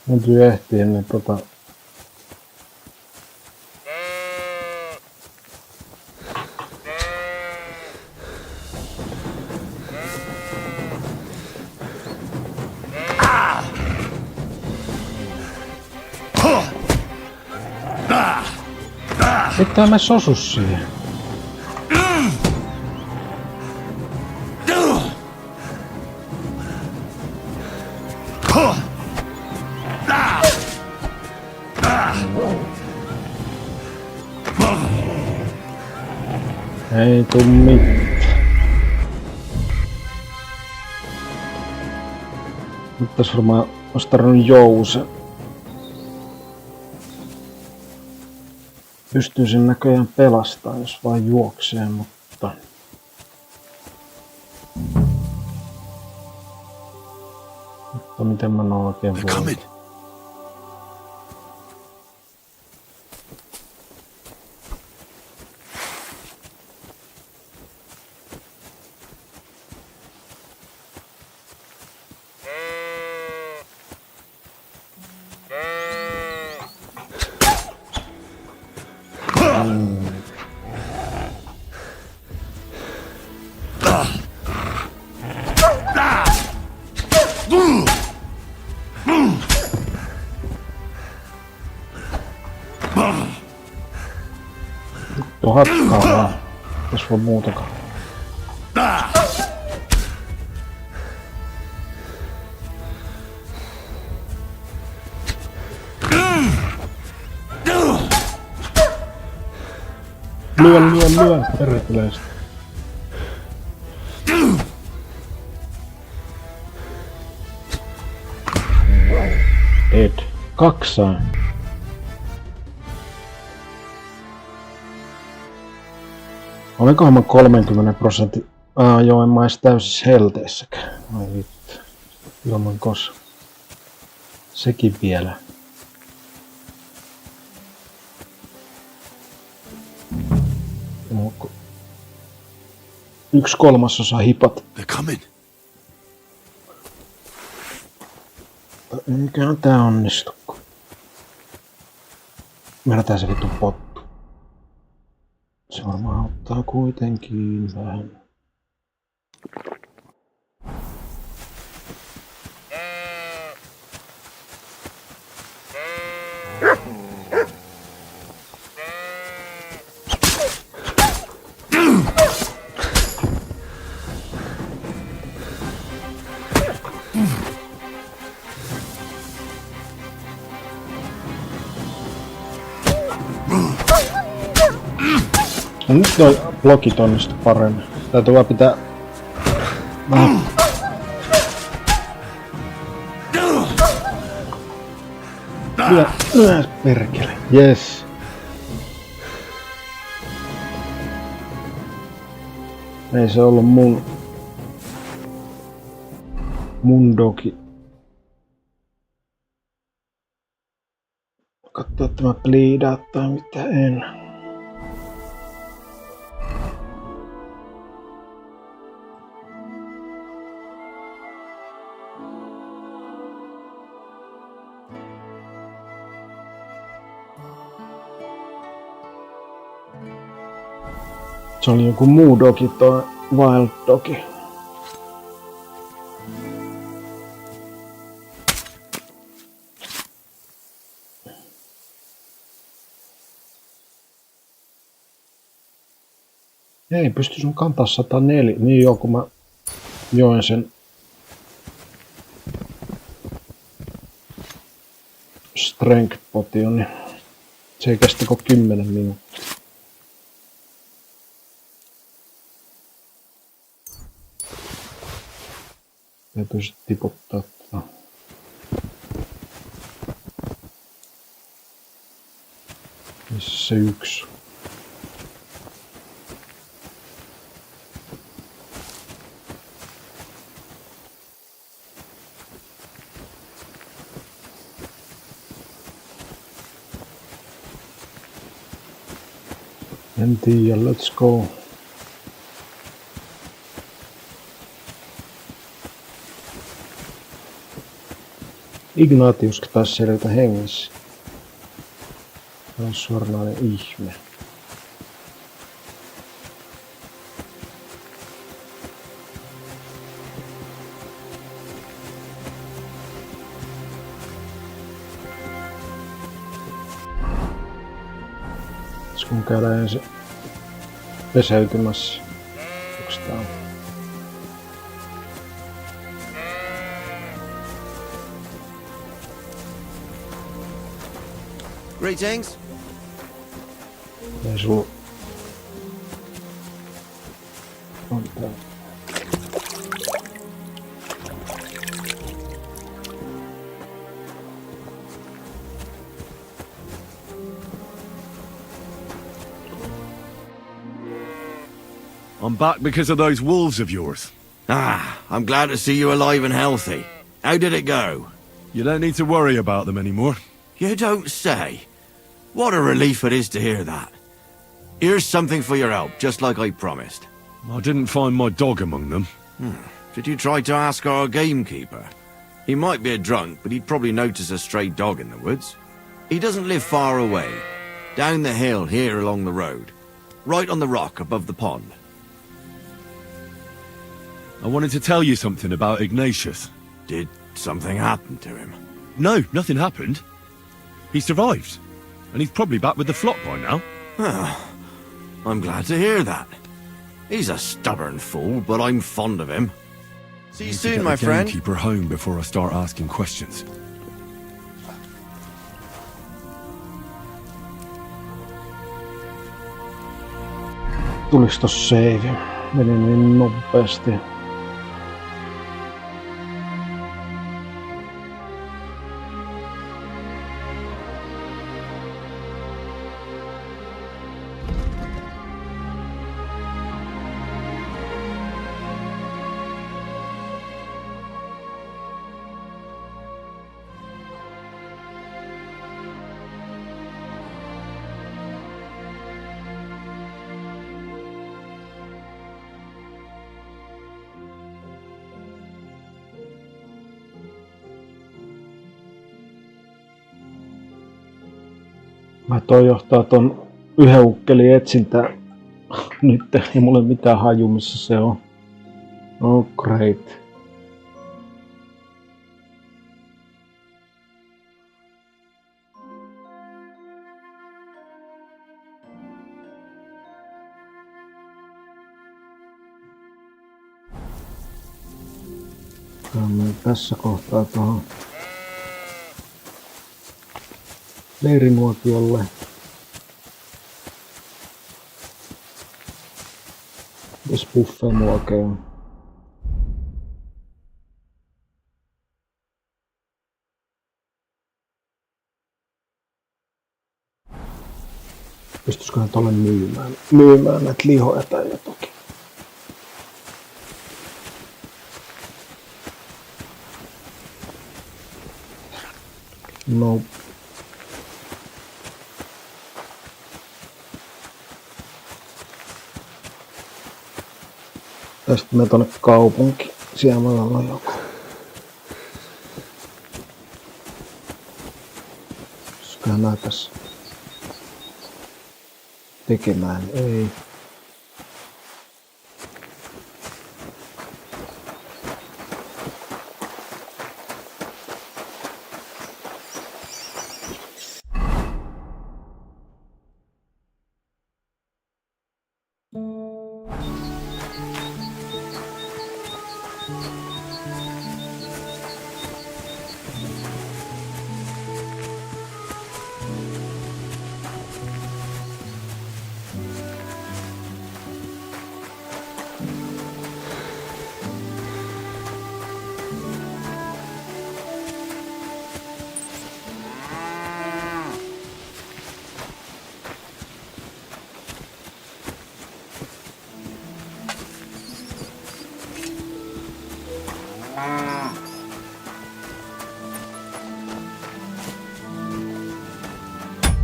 Mun tyy ehtii ennen Pitää mä sosu siihen. Ei tuu mitään. Nyt tässä varmaan olisi tarvinnut jousen. Pystyn sen näköjään pelastamaan, jos vain juoksee, mutta... Mutta miten mä en oikein voi? Vittu hakkaa vaan. Jos voi muutakaan. Lyö, perkeleesti. Dead. 2 sain. Olikohan mä 30%? Joo, en mä edes täysissä helteissäkään. Ai vittu. Ilman kossa. Sekin vielä. Onko 1/3 hipat? They're coming. Eiköhän tää onnistu. Määrätään se vittu pottu. Se varmaan auttaa kuitenkin vähän. No nyt noi blokit onnistu paremmin. Täytyy vaan pitää... Lyö perkele. Yes. Ei se ollut mun dogi. Katso, että mä bleedaa tai mitä en. Se oli joku muu dogi, toi wild dogi. Ei pysty sun kantaa 104. Niin joo, kun mä join sen strength potion, niin se ei kestä kuin 10 minuuttia. Täytyy sitten tiputtaa tätä. Missä se 1? En tiedä, let's go. Ignatius taisi selvitä hengissä. Tämä on suoranainen ihme. Tässä kun käydään ensin peseytymässä. Onks tää on? Greetings. Ei sulla On tää. I'm back because of those wolves of yours. Ah, I'm glad to see you alive and healthy. How did it go? You don't need to worry about them anymore. You don't say. What a relief it is to hear that. Here's something for your help, just like I promised. I didn't find my dog among them. Did you try to ask our gamekeeper? He might be a drunk, but he'd probably notice a stray dog in the woods. He doesn't live far away. Down the hill here along the road. Right on the rock above the pond. I wanted to tell you something about Ignatius. Did something happen to him? No, nothing happened. He survived. And he's probably back with the flock by now. I'm glad to hear that. He's a stubborn fool, but I'm fond of him. See you soon, my friend. Keep her home before I start asking questions. Tulis tossa save. Meni niin nopeasti. Toi johtaa ton yhden ukkelin etsintään nyt, ei mulle mitään haju missä se on. Oh great. Tässä kohtaa tuohon leirinuotiolle. Mitäs buffeja mulla oikein on? Pystyisiköhän tolle myymään näitä lihoja tai jotakin? No. Tästä mennään tonne kaupunkiin. Siellä on joku. Pystyköhän nää tässä tekemään? Ei.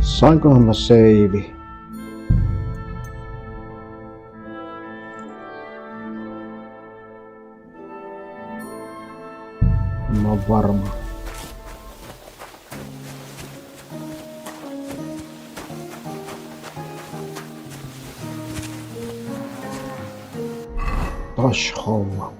Sainkohan mä seivi? Mä oon varma. Taas homma.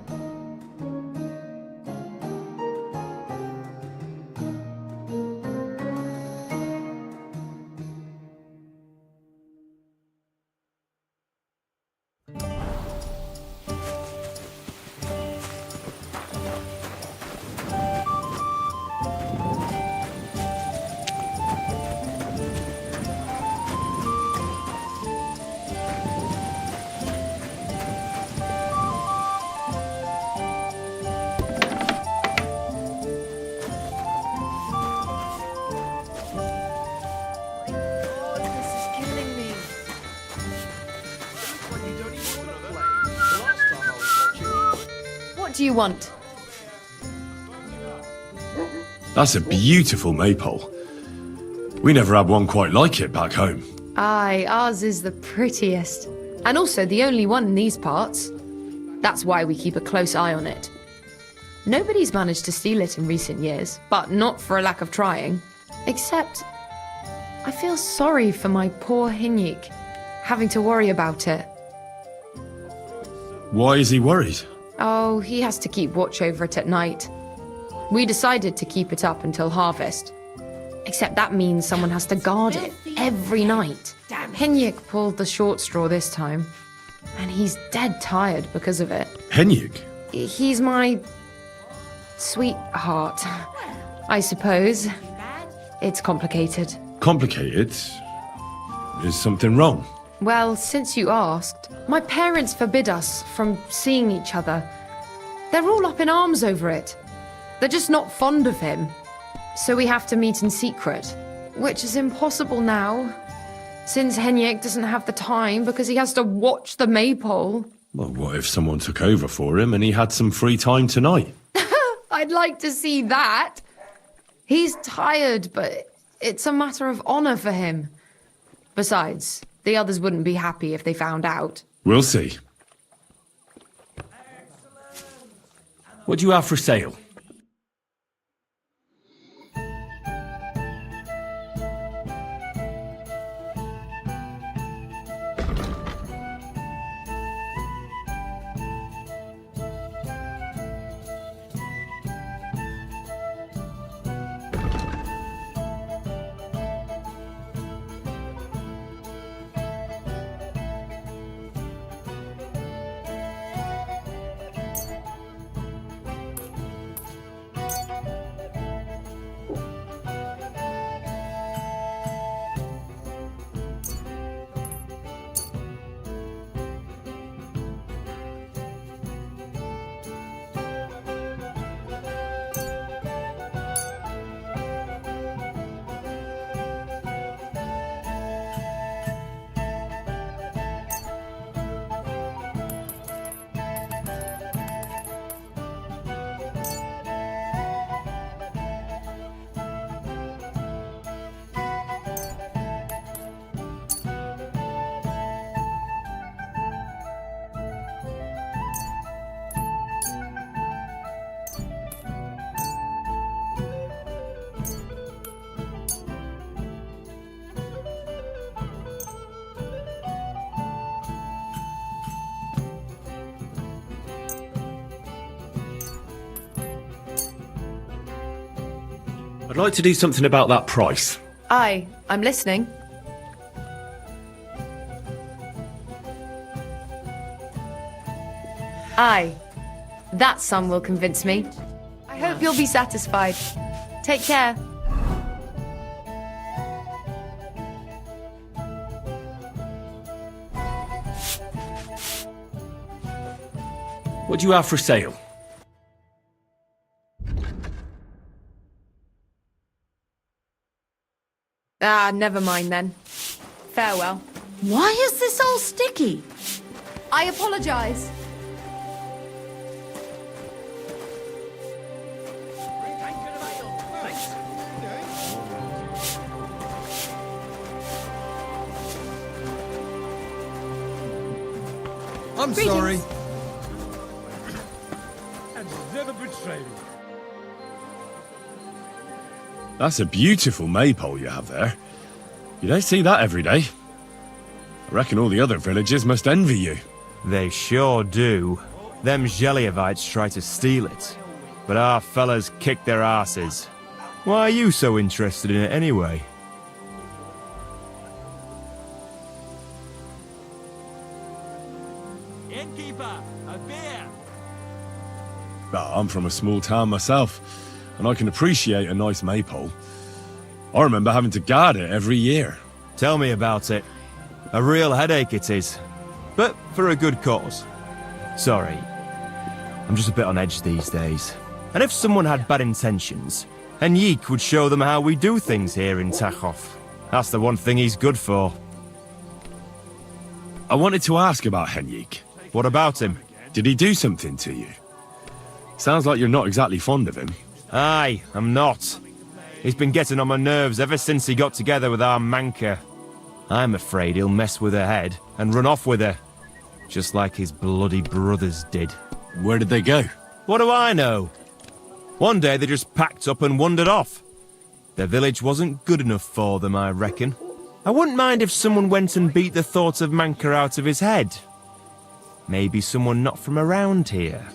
do you want? That's a beautiful maypole. We never had one quite like it back home. Aye, ours is the prettiest. And also the only one in these parts. That's why we keep a close eye on it. Nobody's managed to steal it in recent years, but not for a lack of trying. Except, I feel sorry for my poor Hinyik, having to worry about it. Why is he worried? Oh, he has to keep watch over it at night. We decided to keep it up until harvest. Except that means someone has to guard it every night. Hinyik pulled the short straw this time, and he's dead tired because of it. Henyuk? He's my sweetheart, I suppose. It's complicated. Complicated? Is something wrong? Well, since you asked, my parents forbid us from seeing each other. They're all up in arms over it. They're just not fond of him. So we have to meet in secret, which is impossible now, since Henyek doesn't have the time because he has to watch the maypole. Well, what if someone took over for him and he had some free time tonight? I'd like to see that. He's tired, but it's a matter of honor for him. Besides, the others wouldn't be happy if they found out. We'll see. What do you have for sale? I'd like to do something about that price. Aye, I'm listening. Aye, that sum will convince me. I hope you'll be satisfied. Take care. What do you have for sale? Ah, never mind then. Farewell. Why is this all sticky? I apologize. I'm Greetings. sorry. And never betrayed me. That's a beautiful maypole you have there. You don't see that every day. I reckon all the other villagers must envy you. They sure do. Them Zheliovites try to steal it, but our fellas kick their asses. Why are you so interested in it anyway? Innkeeper, a beer! I'm from a small town myself, and I can appreciate a nice maypole. I remember having to guard it every year. Tell me about it. A real headache it is, but for a good cause. Sorry, I'm just a bit on edge these days. And if someone had bad intentions, Henrik would show them how we do things here in Tachov. That's the one thing he's good for. I wanted to ask about Henrik. What about him? Did he do something to you? Sounds like you're not exactly fond of him. Aye, I'm not. He's been getting on my nerves ever since he got together with our manker. I'm afraid he'll mess with her head and run off with her. Just like his bloody brothers did. Where did they go? What do I know? One day they just packed up and wandered off. Their village wasn't good enough for them, I reckon. I wouldn't mind if someone went and beat the thought of Manker out of his head. Maybe someone not from around here.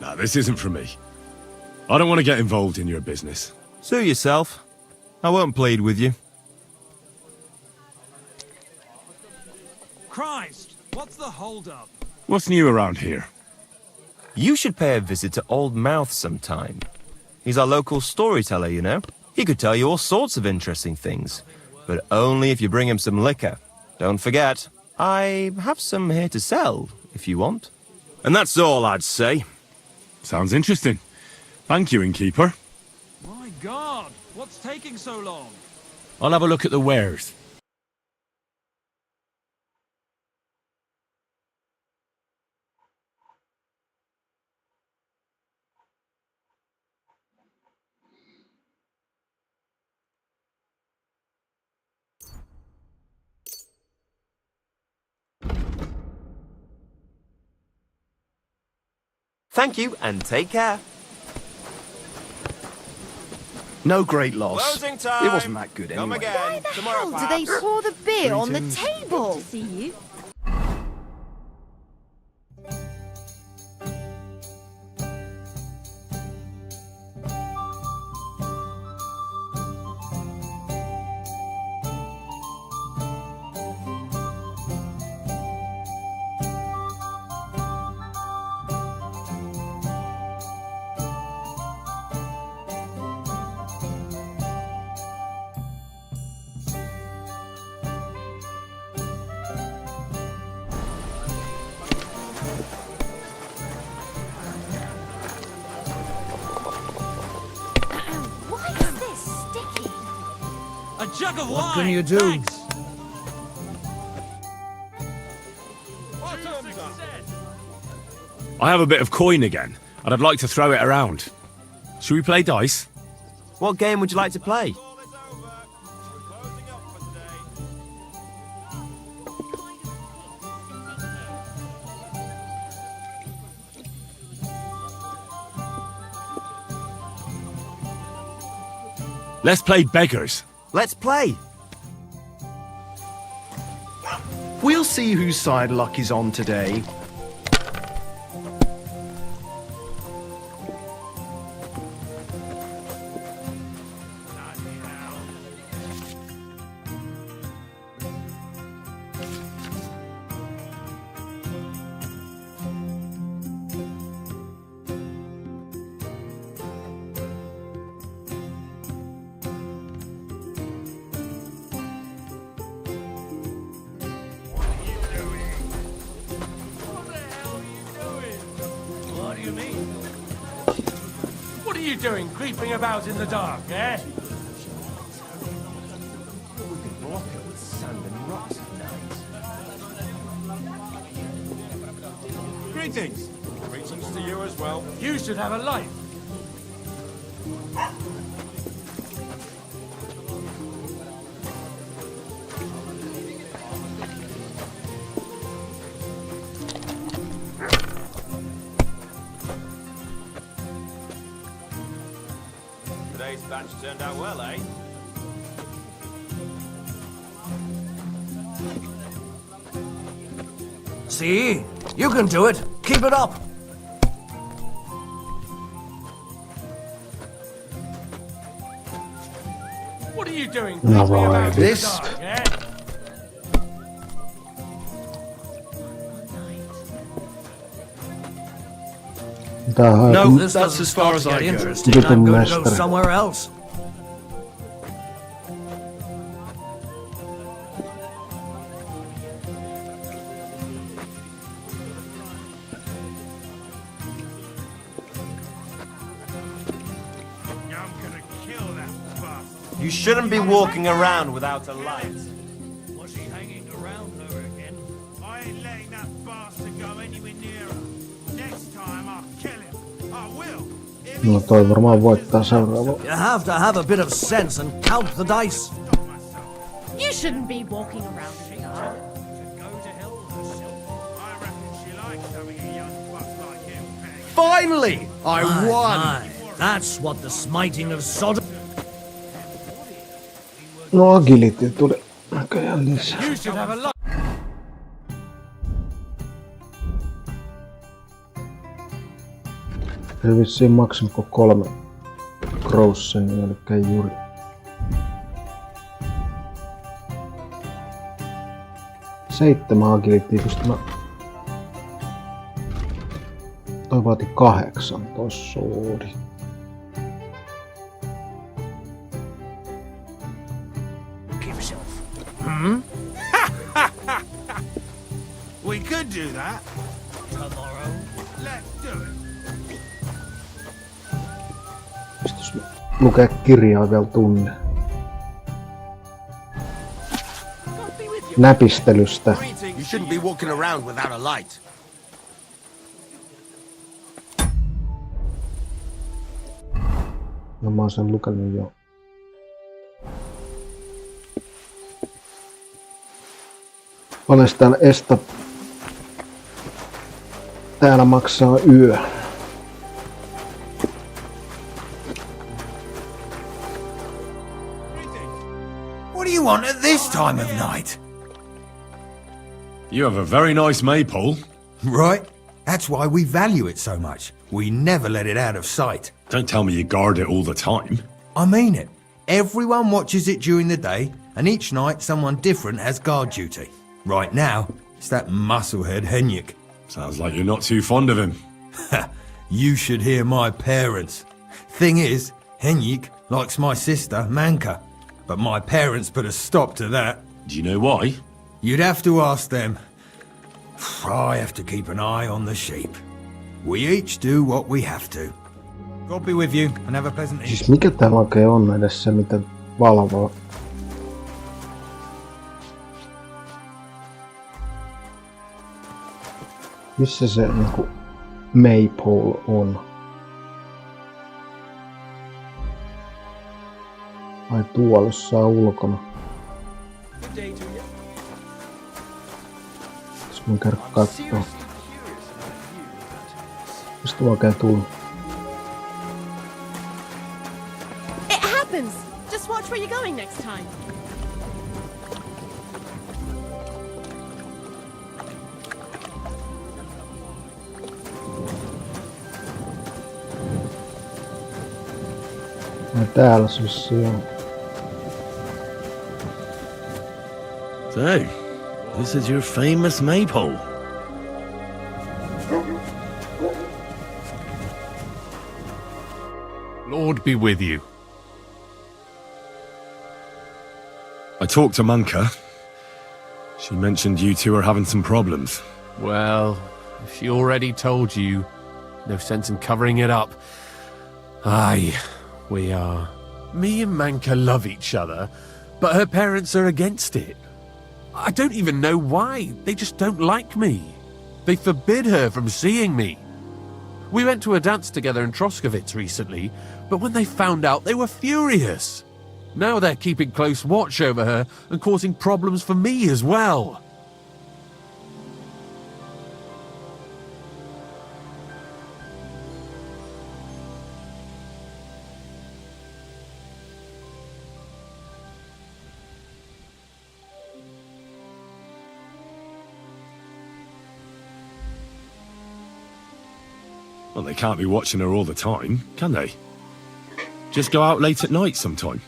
Nah, this isn't for me. I don't want to get involved in your business. Sue yourself. I won't plead with you. Christ! What's the hold-up? What's new around here? You should pay a visit to Old Mouth sometime. He's our local storyteller, you know. He could tell you all sorts of interesting things, but only if you bring him some liquor. Don't forget, I have some here to sell, if you want. And that's all I'd say. Sounds interesting. Thank you, innkeeper. My God! What's taking so long? I'll have a look at the wares. Thank you, and take care. No great loss. Closing time. It wasn't that good Come anyway. again. Why the Tomorrow, hell do they perhaps. pour the beer on the Greetings. table? Good to see you. Why is this sticky? A jug of What wine! can you do? Thanks. I have a bit of coin again, and I'd like to throw it around. Should we play dice? What game would you like to play? Let's play beggars. Let's play. We'll see whose side luck is on today. What do you mean? What are you doing, creeping about in the dark, eh? Greetings. Greetings to you as well. You should have a life. Today's batch turned out well, eh? See? You can do it. Keep it up. What are you doing, No, creeping about in the this- dark, eh? Tää No, on that's as far as I go. Vitun I'm going to go mestari. somewhere else. You shouldn't be walking around without a light. Was he hanging around her again? I ain't letting that bastard go anywhere near her. Next time I'll kill him. I will. No toi varmaan voittaa seuraava. You have to have a bit of sense and count the dice. You shouldn't be walking around in the dark. Finally! I won! That's what the smiting of Sodom... No agility tuli näköjään lisää. You should have a lot. Eli vissiin maksimiko 3 Grossenia, eli ei juuri. Seitsemän agility, koska mä... Toi vaati 18 suuri. We could do that. Tomorrow. Let's do it. Pystyis lukea kirjaa vielä tunne. Näpistelystä. You shouldn't be walking around without a light. No mä oon sen lukenut jo. Valestaan estä. Täällä maksaa yö. What do you want at this time of night? You have a very nice maypole. Right. That's why we value it so much. We never let it out of sight. Don't tell me you guard it all the time. I mean it. Everyone watches it during the day, and each night someone different has guard duty. Right now, it's that musclehead Henrik. Sounds like you're not too fond of him. You should hear my parents. Thing is, Henrik likes my sister, Manka. But my parents put a stop to that. Do you know why? You'd have to ask them. I have to keep an eye on the sheep. We each do what we have to. God be with you, and have a pleasant evening. Siis mikä täällä oikein on edes se, mitä valvoo? Missä se niinku maypole on? Ai tuolla jossain ulkona. Jos mä käyn kattoo. Mistä mä oikein tullut? It happens. Just watch where you're going next time. Ai täällä se vissiin on. So, this is your famous maypole. Lord be with you. I talked to Manka. She mentioned you two are having some problems. Well, if she already told you, no sense in covering it up. Aye, we are. Me and Manka love each other, but her parents are against it. I don't even know why. They just don't like me. They forbid her from seeing me. We went to a dance together in Troskovitz recently, but when they found out, they were furious. Now they're keeping close watch over her and causing problems for me as well. Well, they can't be watching her all the time, can they? Just go out late at night sometime.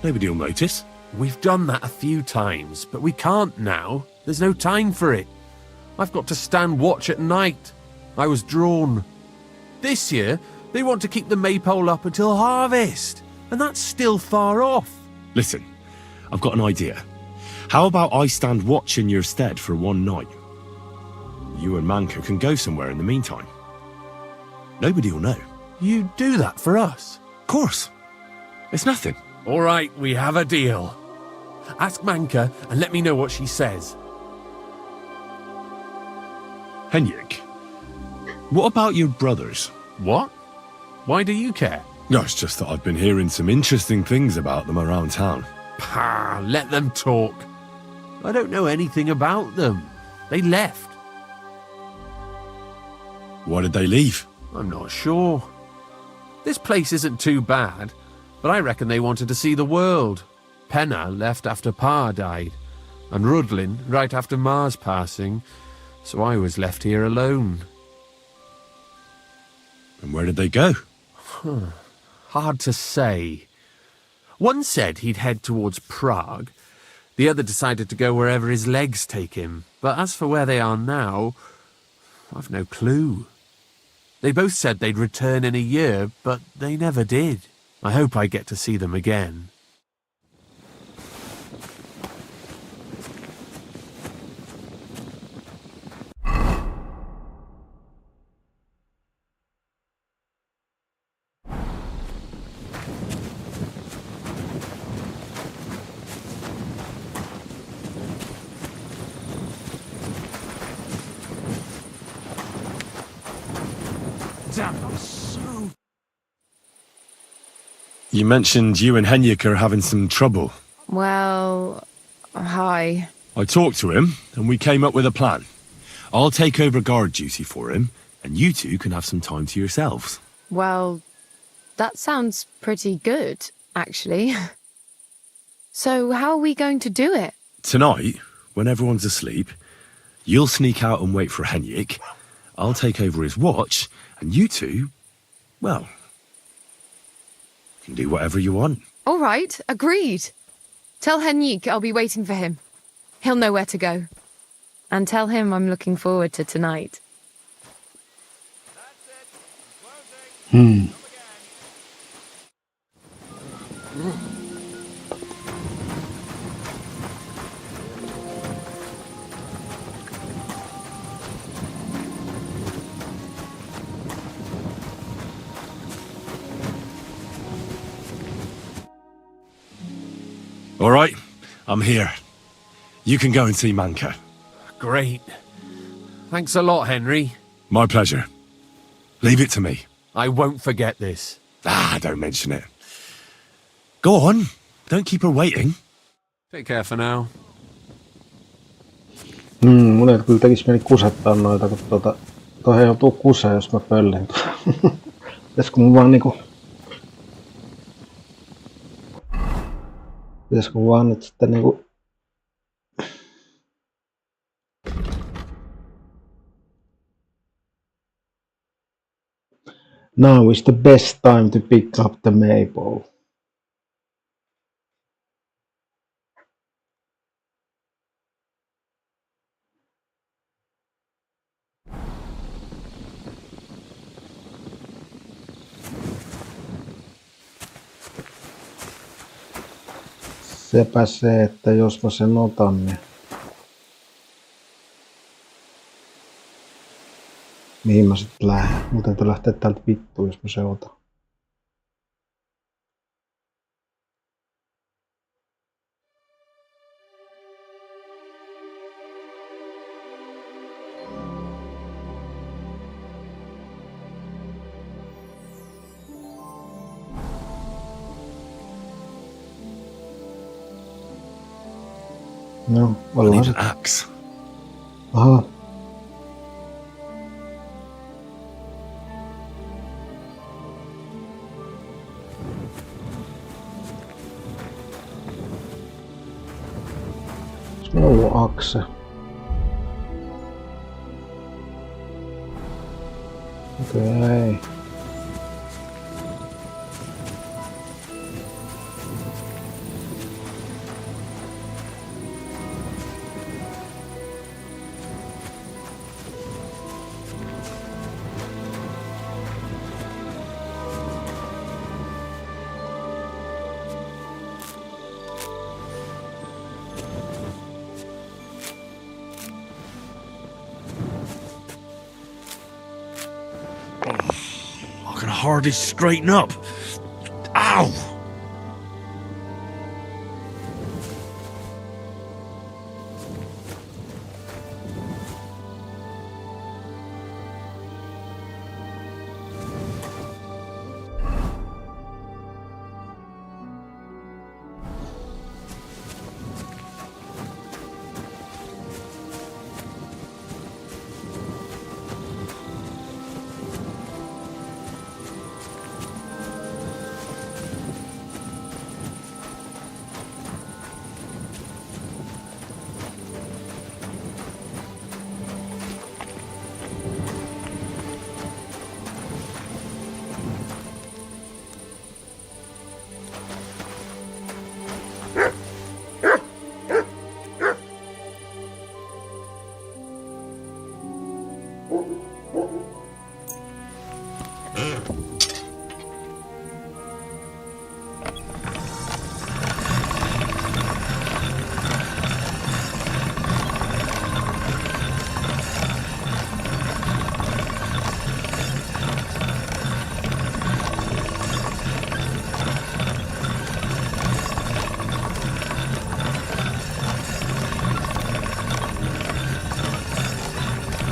Nobody'll notice. We've done that a few times, but we can't now. There's no time for it. I've got to stand watch at night. I was drawn. This year, they want to keep the maypole up until harvest, and that's still far off. Listen, I've got an idea. How about I stand watch in your stead for one night? You and Manka can go somewhere in the meantime. Nobody'll know. You do that for us? Of course. It's nothing. All right, we have a deal. Ask Manka and let me know what she says. Henrik, what about your brothers? What? Why do you care? No, it's just that I've been hearing some interesting things about them around town. Pah, let them talk. I don't know anything about them. They left. Why did they leave? I'm not sure. This place isn't too bad, but I reckon they wanted to see the world. Penna left after Pa died, and Rudlin right after Ma's passing, so I was left here alone. And where did they go? Hard to say. One said he'd head towards Prague. The other decided to go wherever his legs take him. But as for where they are now, I've no clue. They both said they'd return in a year, but they never did. I hope I get to see them again. Damn, I'm so... You mentioned you and Henrik are having some trouble. Well, hi. I talked to him, and we came up with a plan. I'll take over guard duty for him, and you two can have some time to yourselves. Well, that sounds pretty good, actually. So how are we going to do it? Tonight, when everyone's asleep, you'll sneak out and wait for Henrik. I'll take over his watch, and you two, well, can do whatever you want. All right, agreed. Tell Henrik I'll be waiting for him. He'll know where to go. And tell him I'm looking forward to tonight. All right, I'm here. You can go and see Manka. Great. Thanks a lot, Henry. My pleasure. Leave it to me. I won't forget this. Don't mention it. Go on. Don't keep her waiting. Take care for now. Mun kyllä tekis mieli kusettaa noita, kun toihan joutuu kuseen, jos mä pöllin. Pitäisikö mun vaan niinku... Pitäisikö mun vaan nyt sitten niinku... Now is the best time to pick up the maple. Sepä se, että jos mä sen otan, niin... Mihin mä sit lähden? Muuten te lähtee täältä vittuun, jos mä sen otan. No, ollaan se. Axe. Aha. Mulla on akse. Okei. I can hardly straighten up. Ow!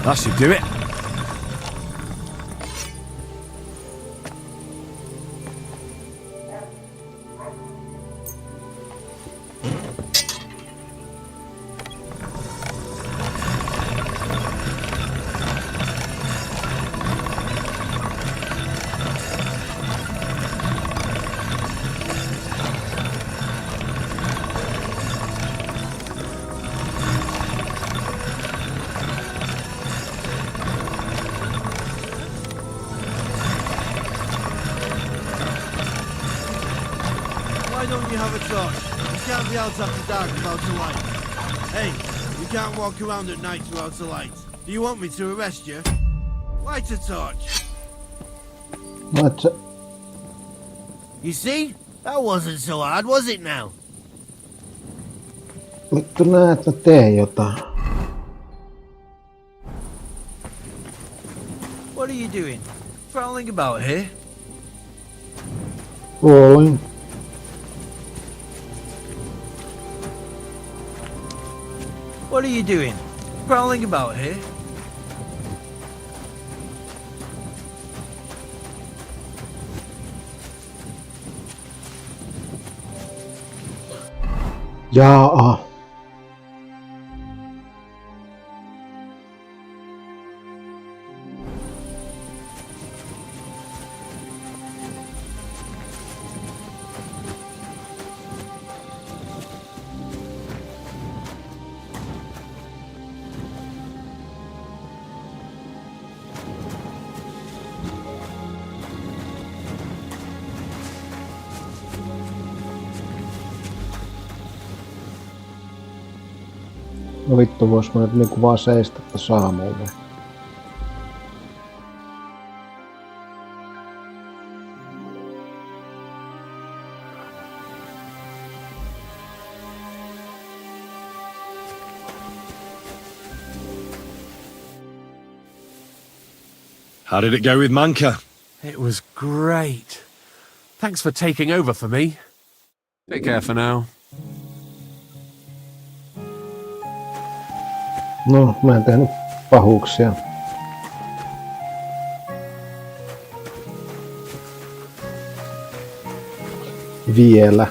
That should do it. Why don't you have a torch? You can't be out after dark without a light. Hey, you can't walk around at night without a light. Do you want me to arrest you? Light a torch. What? You see? That wasn't so hard, was it now? Vittu näet, mä teen jotain. What are you doing? Prowling about here? Oin. What are you doing? Prowling about here? Jaa. No vittu, vois mä nyt niinku vaan seistä tässä aamulla. How did it go with Manka? It was great. Thanks for taking over for me. Take care for now. No, mä en tehnyt pahuuksia. Vielä.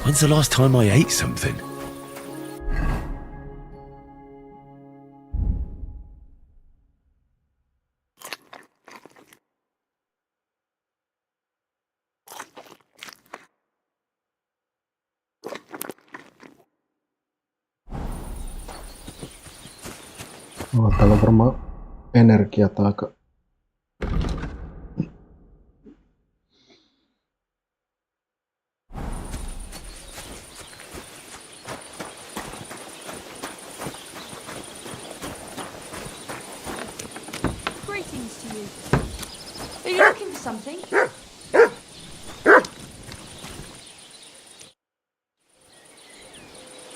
When's the last time I ate something? Täällä on varmaan energiat aika... Greetings to you. Are you looking for something?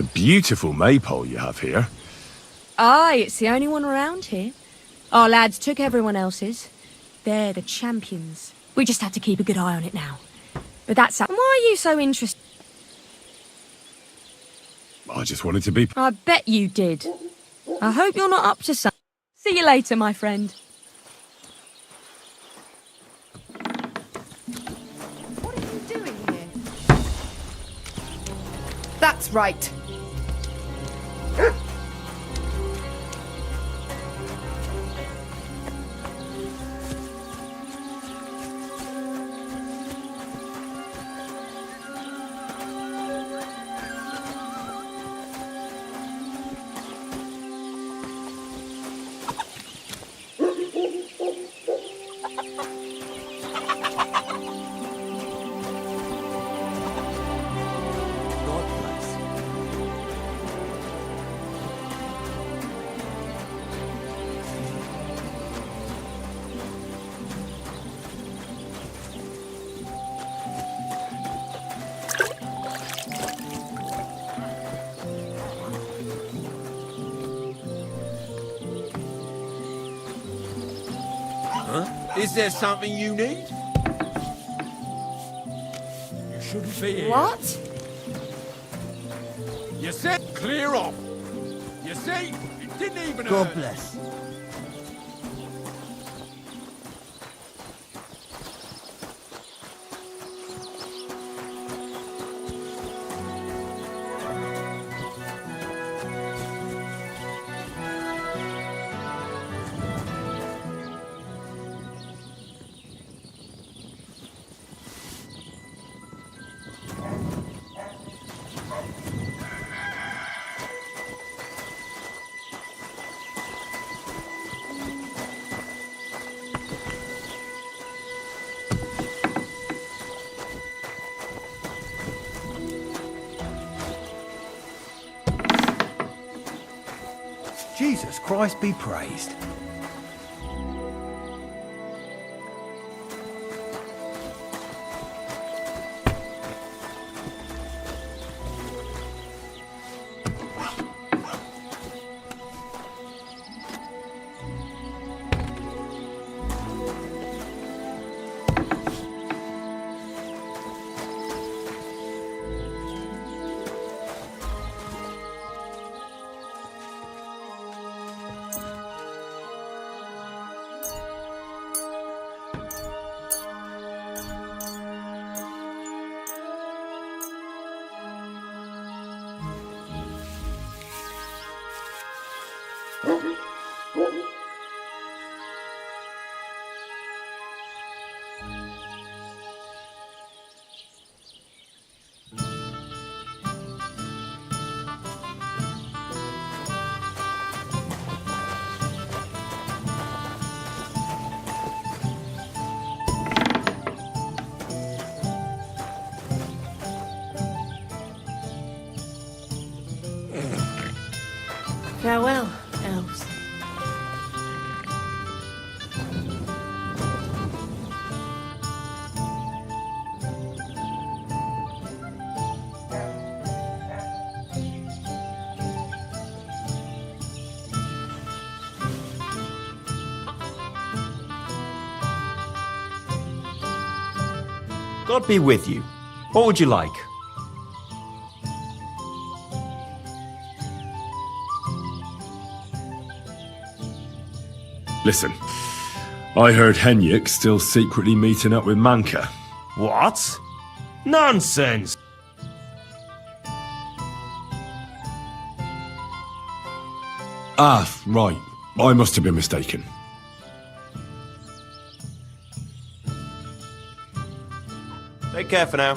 A beautiful maypole you have here. Aye, it's the only one around here. Our lads took everyone else's. They're the champions. We just have to keep a good eye on it now. But that's... Why are you so interested? I just wanted to be... I bet you did. I hope you're not up to something. See you later, my friend. What are you doing here? That's right. Is there something you need? You shouldn't be here. What? You said clear off. You see, it didn't even God hurt. bless. Jesus Christ be praised. Farewell, elves. God be with you. What would you like? Listen, I heard Henrik still secretly meeting up with Manka. What? Nonsense! Ah, right. I must have been mistaken. Take care for now.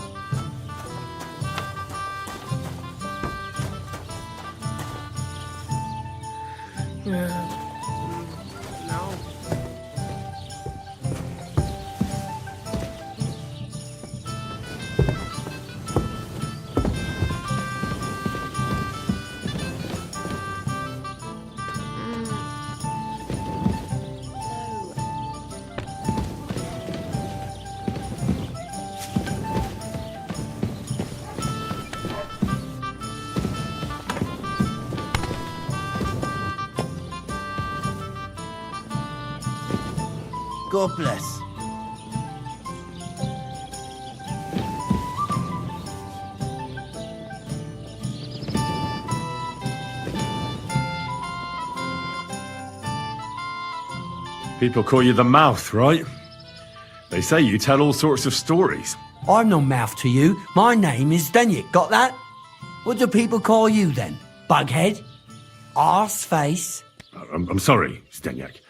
God bless. People call you the mouth, right? They say you tell all sorts of stories. I'm no mouth to you. My name is Denyek. Got that? What do people call you then? Bughead? Arse face? I'm sorry, Stenyak.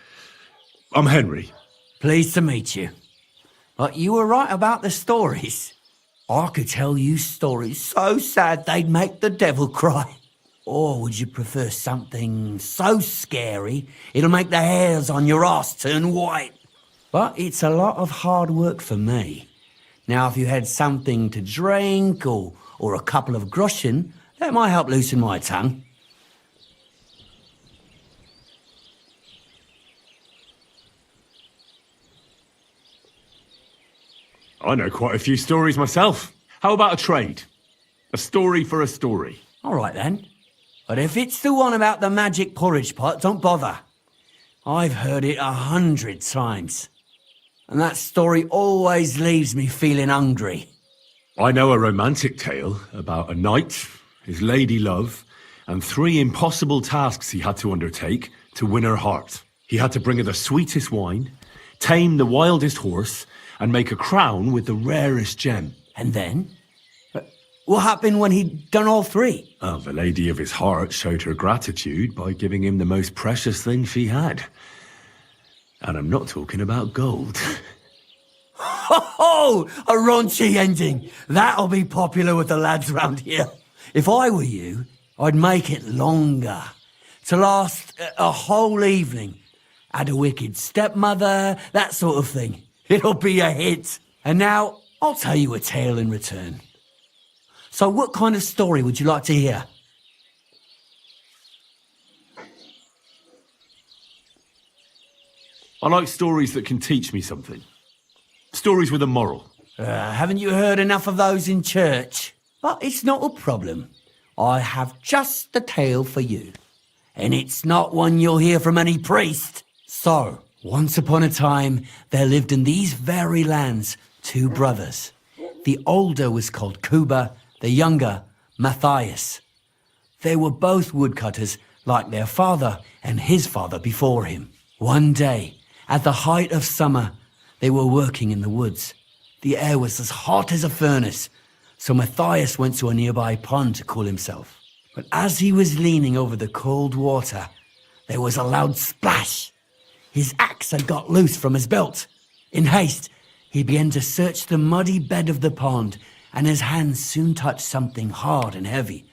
I'm Henry. Pleased to meet you. But you were right about the stories. I could tell you stories so sad they'd make the devil cry. Or would you prefer something so scary it'll make the hairs on your ass turn white? But it's a lot of hard work for me. Now, if you had something to drink or a couple of groschen, that might help loosen my tongue. I know quite a few stories myself. How about a trade? A story for a story. All right, then. But if it's the one about the magic porridge pot, don't bother. I've heard it 100 times. and that story always leaves me feeling hungry. I know a romantic tale about a knight, his lady love, and 3 impossible tasks he had to undertake to win her heart. He had to bring her the sweetest wine, tame the wildest horse, and make a crown with the rarest gem. And then? What happened when he'd done all 3? Oh, the lady of his heart showed her gratitude by giving him the most precious thing she had. And I'm not talking about gold. Ho! A raunchy ending. That'll be popular with the lads round here. If I were you, I'd make it longer. To last a whole evening. Add a wicked stepmother, that sort of thing. It'll be a hit. And now, I'll tell you a tale in return. So what kind of story would you like to hear? I like stories that can teach me something. Stories with a moral. Haven't you heard enough of those in church? But it's not a problem. I have just the tale for you. And it's not one you'll hear from any priest. So, once upon a time, there lived in these very lands 2 brothers. The older was called Kuba, the younger, Matthias. They were both woodcutters, like their father and his father before him. One day, at the height of summer, they were working in the woods. The air was as hot as a furnace, so Matthias went to a nearby pond to cool himself. But as he was leaning over the cold water, there was a loud splash. His axe had got loose from his belt. In haste, he began to search the muddy bed of the pond, and his hands soon touched something hard and heavy.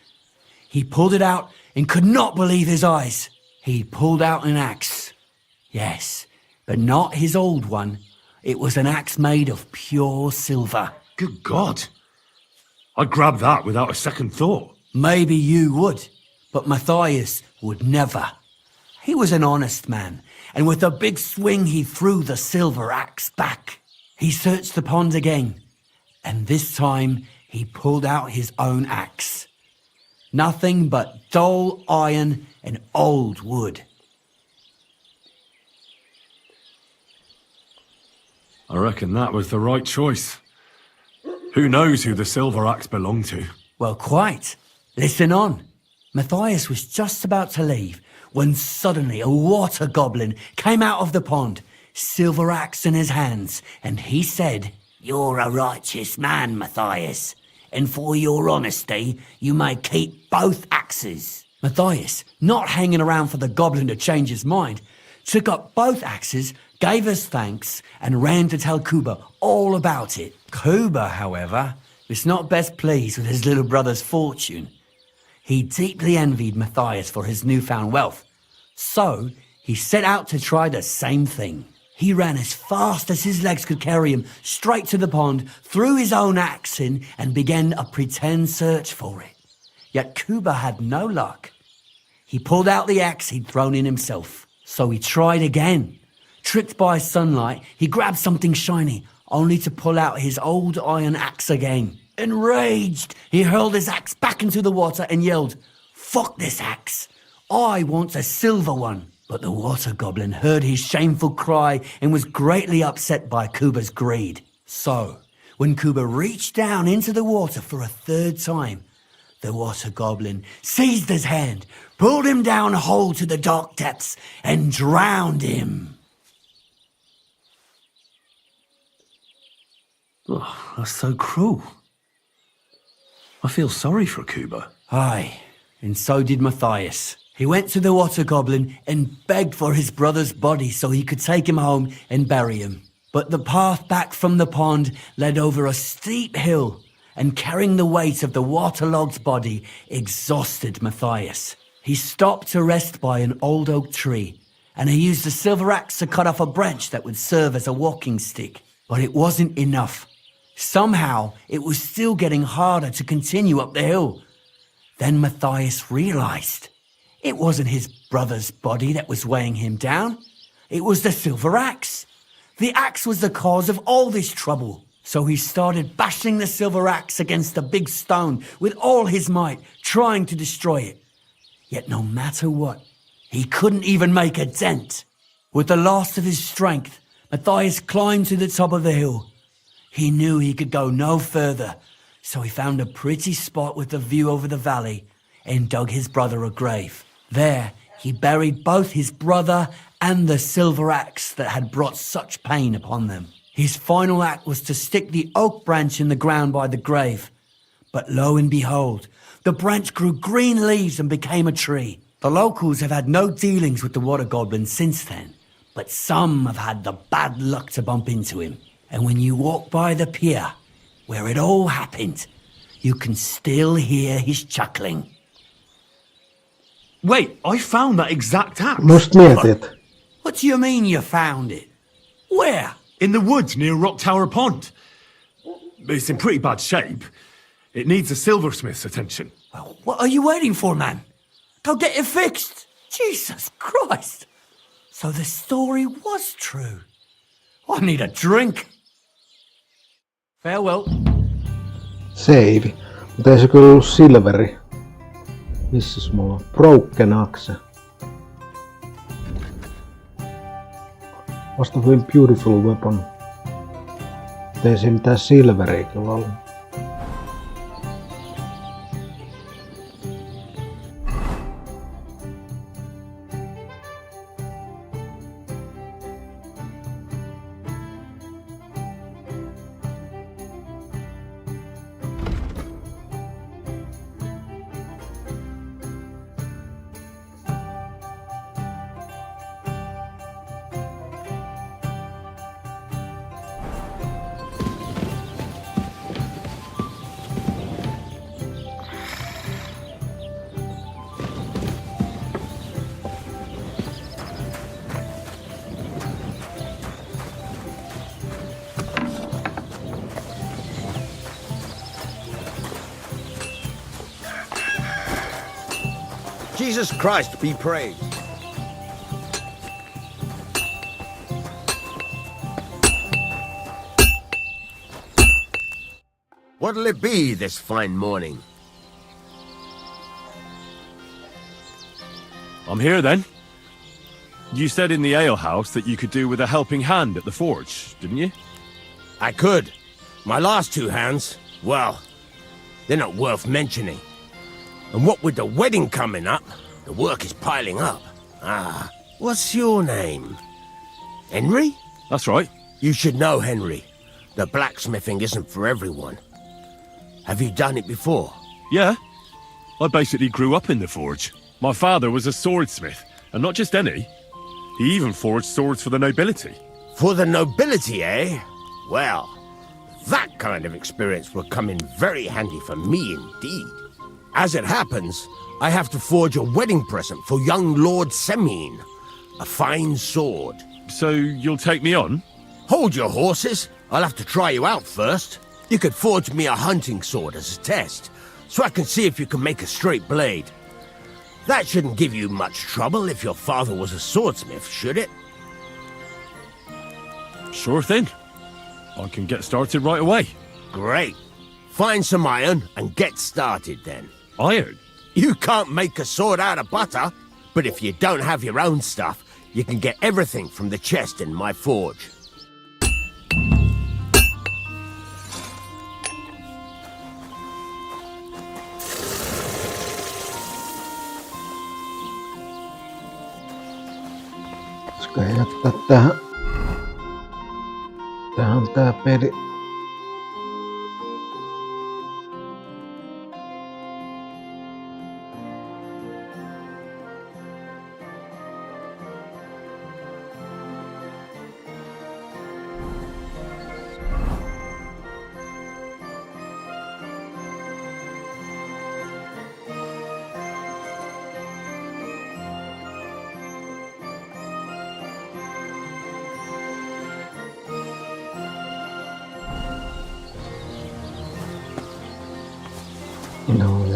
He pulled it out and could not believe his eyes. He pulled out an axe. Yes, but not his old one. It was an axe made of pure silver. Good God. I'd grab that without a second thought. Maybe you would, but Matthias would never. He was an honest man, and with a big swing he threw the silver axe back. He searched the pond again, and this time he pulled out his own axe. Nothing but dull iron and old wood. I reckon that was the right choice. Who knows who the silver axe belonged to? Well, quite. Listen on. Matthias was just about to leave when suddenly a water goblin came out of the pond, silver axe in his hands, and he said, "You're a righteous man, Matthias, and for your honesty, you may keep both axes." Matthias, not hanging around for the goblin to change his mind, took up both axes, gave his thanks, and ran to tell Kuba all about it. Kuba, however, was not best pleased with his little brother's fortune. He deeply envied Matthias for his newfound wealth, so he set out to try the same thing. He ran as fast as his legs could carry him straight to the pond, threw his own axe in, and began a pretend search for it. Yet Kuba had no luck. He pulled out the axe he'd thrown in himself, so he tried again. Tricked by sunlight, he grabbed something shiny, only to pull out his old iron axe again. Enraged, he hurled his axe back into the water and yelled, "Fuck this axe! I want a silver one." But the water goblin heard his shameful cry and was greatly upset by Kuba's greed. So, when Kuba reached down into the water for a third time, the water goblin seized his hand, pulled him down whole to the dark depths, and drowned him. Oh, that's so cruel. I feel sorry for Kuba. Aye, and so did Matthias. He went to the water goblin and begged for his brother's body so he could take him home and bury him. But the path back from the pond led over a steep hill, and carrying the weight of the waterlogged body exhausted Matthias. He stopped to rest by an old oak tree, and he used a silver axe to cut off a branch that would serve as a walking stick. But it wasn't enough. Somehow, it was still getting harder to continue up the hill. Then Matthias realized it wasn't his brother's body that was weighing him down. It was the silver axe. The axe was the cause of all this trouble. So he started bashing the silver axe against a big stone with all his might, trying to destroy it. Yet no matter what, he couldn't even make a dent. With the last of his strength, Matthias climbed to the top of the hill. He knew he could go no further, so he found a pretty spot with a view over the valley and dug his brother a grave. There, he buried both his brother and the silver axe that had brought such pain upon them. His final act was to stick the oak branch in the ground by the grave. But lo and behold, the branch grew green leaves and became a tree. The locals have had no dealings with the water goblin since then, but some have had the bad luck to bump into him. And when you walk by the pier, where it all happened, you can still hear his chuckling. Wait, I found that exact axe. Musta mietit. What do you mean you found it? Where? In the woods near Rock Tower Pond. It's in pretty bad shape. It needs a silversmith's attention. Well, what are you waiting for, man? Go get it fixed. Jesus Christ. So the story was true. I need a drink. Farewell. Save. Mutta ei se kyllä ollut silveri. Missäs mulla on? Broken axe. Must have been beautiful weapon. Mutta ei se mitään silveriä kyllä ollut. Jesus Christ be praised. What'll it be this fine morning? I'm here then. You said in the alehouse that you could do with a helping hand at the forge, didn't you? I could. My last two hands, well, they're not worth mentioning. And what with the wedding coming up, the work is piling up. Ah, what's your name? Henry? That's right. You should know, Henry. The blacksmithing isn't for everyone. Have you done it before? Yeah. I basically grew up in the forge. My father was a swordsmith, and not just any. He even forged swords for the nobility. For the nobility, eh? Well, that kind of experience will come in very handy for me indeed. As it happens, I have to forge a wedding present for young Lord Semine. A fine sword. So you'll take me on? Hold your horses. I'll have to try you out first. You could forge me a hunting sword as a test, so I can see if you can make a straight blade. That shouldn't give you much trouble if your father was a swordsmith, should it? Sure thing. I can get started right away. Great. Find some iron and get started then. Iron? You can't make a sword out of butter, but if you don't have your own stuff, you can get everything from the chest in my forge. Pitäisikö jättää tähän? Tähän on tää peli. No,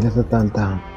jätetään tähän.